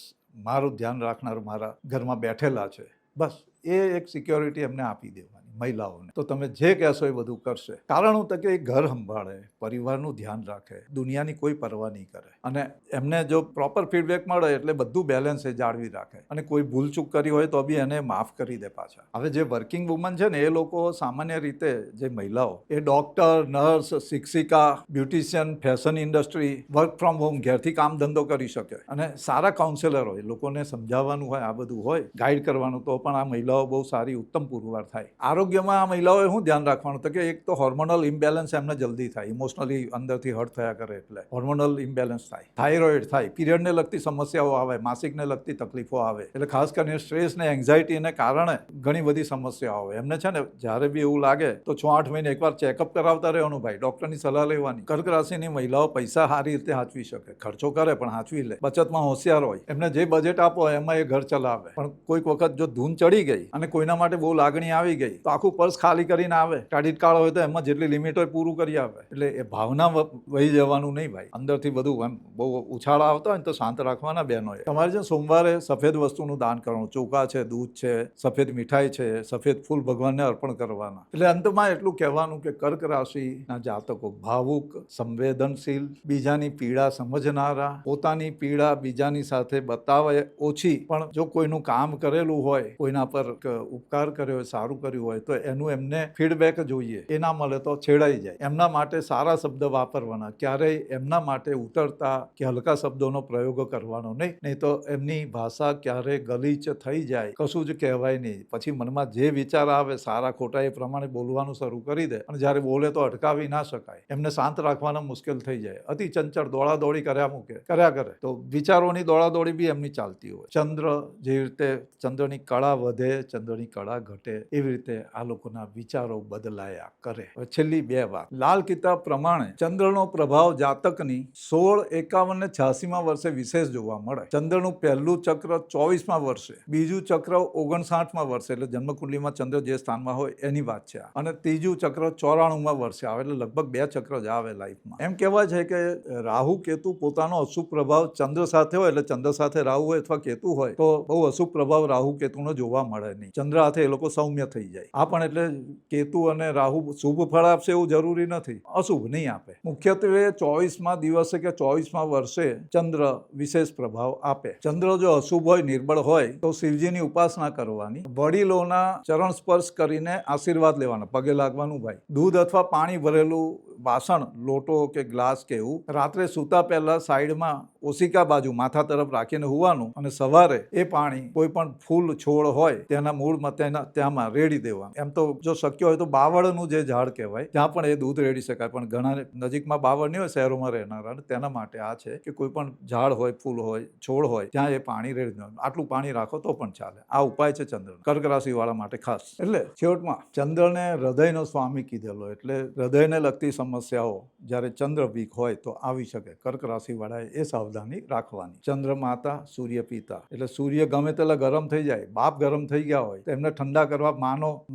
મારું ધ્યાન રાખનાર મારા ઘરમાં બેઠેલા છે, બસ એ એક સિક્યોરિટી એમને આપી દેવાની મહિલાઓને. તો તમે જે કહેશો એ બધું કરશે. કારણ હું તો કે એ ઘર સંભાળે, પરિવારનું ધ્યાન રાખે, દુનિયાની કોઈ પરવા નહીં કરે, અને એમને જો પ્રોપર ફીડબેક મળે એટલે બધું બેલેન્સ એ જાળવી રાખે, અને કોઈ ભૂલચૂક કરી હોય તો બી એને માફ કરી દે પાછા. હવે જે વર્કિંગ વુમન છે ને એ લોકો સામાન્ય રીતે જે મહિલાઓ એ ડોક્ટર, નર્સ, શિક્ષિકા, beautician, fashion industry, work from home, ઘેરથી કામ ધંધો કરી શકે, અને સારા કાઉન્સેલર હોય, લોકોને સમજાવવાનું હોય, આ બધું હોય, ગાઈડ કરવાનું, તો પણ આ મહિલાઓ બહુ સારી ઉત્તમ પુરવાર થાય. આરોગ્યમાં આ મહિલાઓએ શું ધ્યાન રાખવાનું તો કે એક તો હોર્મોનલ ઇમ્બેલેન્સ એમને જલ્દી થાય, ઇમોશનલી અંદરથી હર્ટ થયા કરે એટલે હોર્મોનલ ઇમ્બેલેન્સ થાય, થાઇરોઇડ થાય, પીરિયડને લગતી સમસ્યાઓ આવે, માસિકને લગતી તકલીફો આવે. એટલે ખાસ કરીને સ્ટ્રેસ ને એન્ઝાયટીને કારણે ઘણી બધી સમસ્યાઓ આવે. એમને છે ને જ્યારે બી એવું લાગે તો 6-8 મહિને એકવાર ચેકઅપ કરાવતા રહેવાનું ભાઈ, ડોક્ટરની સલાહ લેવાની. કર્ક રાશિની મહિલાઓ પૈસા સારી રીતે સાચવી શકે, ખર્ચો કરે પણ સાચવી લે, બચતમાં હોશિયાર હોય, એમને જે બજેટ આપો એમાં એ ઘર ચલાવે. પણ કોઈક વખત જો ધૂન ચડી ગઈ અને કોઈના માટે બહુ લાગણી આવી ગઈ તો આખું પર્સ ખાલી કરીને આવે. ક્રેડિટ કાર્ડ હોય તો એમાં જેટલી લિમિટ હોય પૂરું કરી આવે. એટલે એ ભાવના વહી જવાનું નહીં ભાઈ, અંદરથી બધું એમ બહુ ઉછાળા આવતા હોય ને તો શાંત રાખવાના બહેનોએ. તમારે છે સોમવારે સફેદ વસ્તુનું દાન કરવાનું, ચોખા છે, દૂધ છે, સફેદ મીઠાઈ છે, સફેદ ફૂલ ભગવાનને અર્પણ કરવાના. એટલે અંતમાં એટલું કહેવાનું કે કર્ક રાશિના જાતકો ભાવુક, સંવેદનશીલ, બીજાની પીડા સમજનારા, પોતાની પીડા બીજાની સાથે બતાવે ઓછી, પણ જો કોઈનું કામ કરેલું હોય, કોઈના પર ઉપકાર કર્યો હોય, સારું કર્યું હોય તો એનું એમને ફીડબેક જોઈએ. એ ના મળે તો છેડાઈ જાય. એમના માટે સારા શબ્દ વાપરવાના, ક્યારેય એમના માટે ઉતરતા કે હલકા શબ્દોનો પ્રયોગ કરવાનો નહીં, નહીં તો એમની ભાષા ક્યારે ગલીચ થઈ જાય, કશું જ કહેવાય નહીં. પછી મનમાં જે વિચાર આવે સારા ખોટા એ પ્રમાણે બોલવાનું શરૂ કરી દે, અને જ્યારે બોલે તો અટકાવી ના શકાય. એમને શાંત રાખવાના મુશ્કેલ થઈ જાય. અતિ ચંચળ દોડાદોડી કર્યા કરે તો વિચારોની દોડાદોડી બી એમની ચાલતી હોય. ચંદ્ર જે રીતે ચંદ્રની કળા વધે, ચંદ્રની કળા ઘટે, એવી રીતે આ લોકોના વિચારો બદલાયા કરે. હવે છેલ્લી 2 વાત. લાલ કિતાબ પ્રમાણે ચંદ્રનો પ્રભાવ જાતકની 16, 51 ને 86માં વર્ષે વિશેષ જોવા મળે. ચંદ્રનું પહેલું ચક્ર 24માં વર્ષે, બીજું ચક્ર 59માં વર્ષે, એટલે જન્મકુંડલીમાં ચંદ્ર જે સ્થાનમાં હોય એની વાત છે, અને ત્રીજું ચક્ર 94માં વર્ષે આવે. એટલે લગભગ 2 ચક્ર જ આવે લાઈફમાં. એમ કહેવાય છે કે રાહુ કેતુ પોતાનો અશુભ પ્રભાવ ચંદ્ર સાથે હોય, એટલે ચંદ્ર સાથે રાહુ હોય અથવા કેતુ હોય તો બહુ અશુભ પ્રભાવ રાહુ કેતુનો જોવા મળે નહીં. ચંદ્ર સાથે એ લોકો સૌમ્ય થઈ જાય. આ પણ એટલે કેતુ અને રાહુ શુભ ફળ આપશે એવું જરૂરી નથી, અશુભ નહીં આપે. મુખ્યત્વે 24માં દિવસે કે 24માં વર્ષે ચંદ્ર વિશેષ પ્રભાવ આપે. ચંદ્ર જો અશુભ હોય, નિર્બળ હોય તો શિવજીની ઉપાસના કરવાની, વડીલોના ચરણ સ્પર્શ કરીને આશીર્વાદ લેવાના, પગે લાગવાનું ભાઈ. દૂધ અથવા પાણી ભરેલું વાસણ, લોટો કે ગ્લાસ કે એવું રાત્રે સૂતા પહેલા સાઈડમાં ઓશિકા બાજુ માથા તરફ રાખીને હોવાનું, અને સવારે એ પાણી કોઈ પણ ફૂલ છોડ હોય તેના મૂળમાં ત્યાંમાં રેડી દેવાનું. એમ તો જો શક્ય હોય તો બાવળનું જે ઝાડ કહેવાય ત્યાં પણ એ દૂધ રેડી શકાય, પણ ઘણા નજીકમાં બાવળ નહીં હોય શહેરોમાં રહેનારા, તેના માટે આ છે કે કોઈ પણ ઝાડ હોય, ફૂલ હોય, છોડ હોય ત્યાં એ પાણી રેડી દેવાનું. આટલું પાણી રાખો તો પણ ચાલે. આ ઉપાય છે ચંદ્ર કર્ક રાશિ વાળા માટે ખાસ. એટલે છેવટમાં ચંદ્રને હૃદયનો સ્વામી કીધેલો, એટલે હૃદયને લગતી સમસ્યાઓ જ્યારે ચંદ્ર વીક હોય તો આવી શકે. કર્ક રાશિ વાળાએ એ સાવધાની રાખવાની. ચંદ્ર માતા, સૂર્ય પિતા, એટલે સૂર્ય ગમે તેલા ગરમ થઈ જાય, બાપ ગરમ થઈ ગયા હોય તો એમને ઠંડા કરવા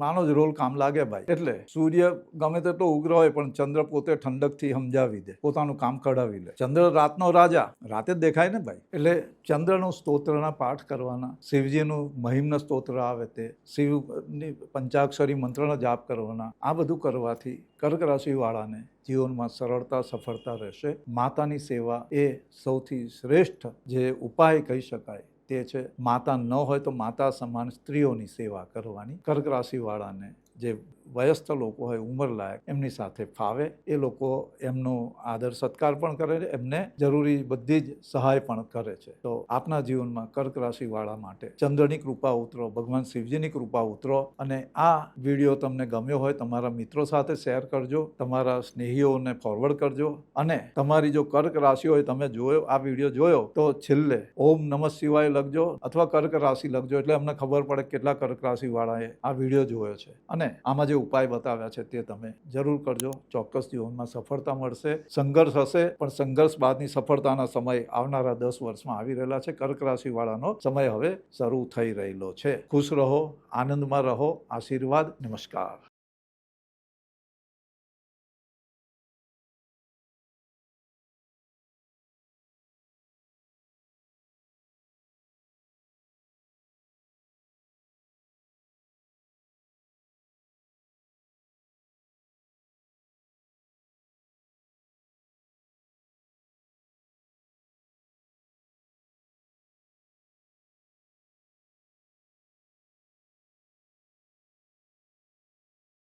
માનો જ રોલ કામ લાગે ભાઈ. એટલે સૂર્ય ગમે તેટલો ઉગ્ર હોય પણ ચંદ્ર પોતે ઠંડકથી સમજાવી દે, પોતાનું કામ કઢાવી લે. ચંદ્ર રાતનો રાજા, રાતે જ દેખાય ને ભાઈ. એટલે ચંદ્રનું સ્તોત્રના પાઠ કરવાના, શિવજીનું મહિમ્ન સ્તોત્ર આવે તે, શિવની પંચાક્ષરી મંત્રનો જાપ કરવાના. આ બધું કરવાથી કર્ક રાશિવાળાને જીવનમાં સરળતા સફળતા રહેશે. માતાની સેવા એ સૌથી શ્રેષ્ઠ જે ઉપાય કહી શકાય તે છે. માતા ન હોય તો માતા સમાન સ્ત્રીઓની સેવા કરવાની. કર્ક રાશિવાળાને જે વયસ્ક લોકો હોય ઉંમરલાયક એમની સાથે ફાવે એ લોકો એમનો આદર સત્કાર પણ કરે છે, એમને જરૂરી બધી જ સહાય પણ કરે છે. તો આપના જીવનમાં કર્ક રાશિવાળા માટે ચંદ્રની કૃપા ઉતરો, ભગવાન શિવજીની કૃપા ઉતરો. અને આ વિડીયો તમને ગમ્યો હોય તમારા મિત્રો સાથે શેર કરજો, તમારા સ્નેહીઓને ફોરવર્ડ કરજો. અને તમારી જો કર્ક રાશિ હોય, તમે જોયો આ વિડીયો જોયો તો છેલ્લે ઓમ નમઃ શિવાય લખજો અથવા કર્ક રાશિ લખજો, એટલે અમને ખબર પડે કેટલા કર્ક રાશિવાળાએ આ વિડીયો જોયો છે. અને આમાં જે ઉપાય બતાવ્યા છે તે તમે જરૂર કરજો. ચોક્કસ જીવનમાં સફળતા મળશે. સંઘર્ષ હશે પણ સંઘર્ષ બાદની સફળતાના સમય આવનારા 10 વર્ષમાં આવી રહેલા છે. કર્ક રાશિવાળાનો સમય હવે શરૂ થઈ રહેલો છે. ખુશ રહો, આનંદમાં રહો. આશીર્વાદ. નમસ્કાર.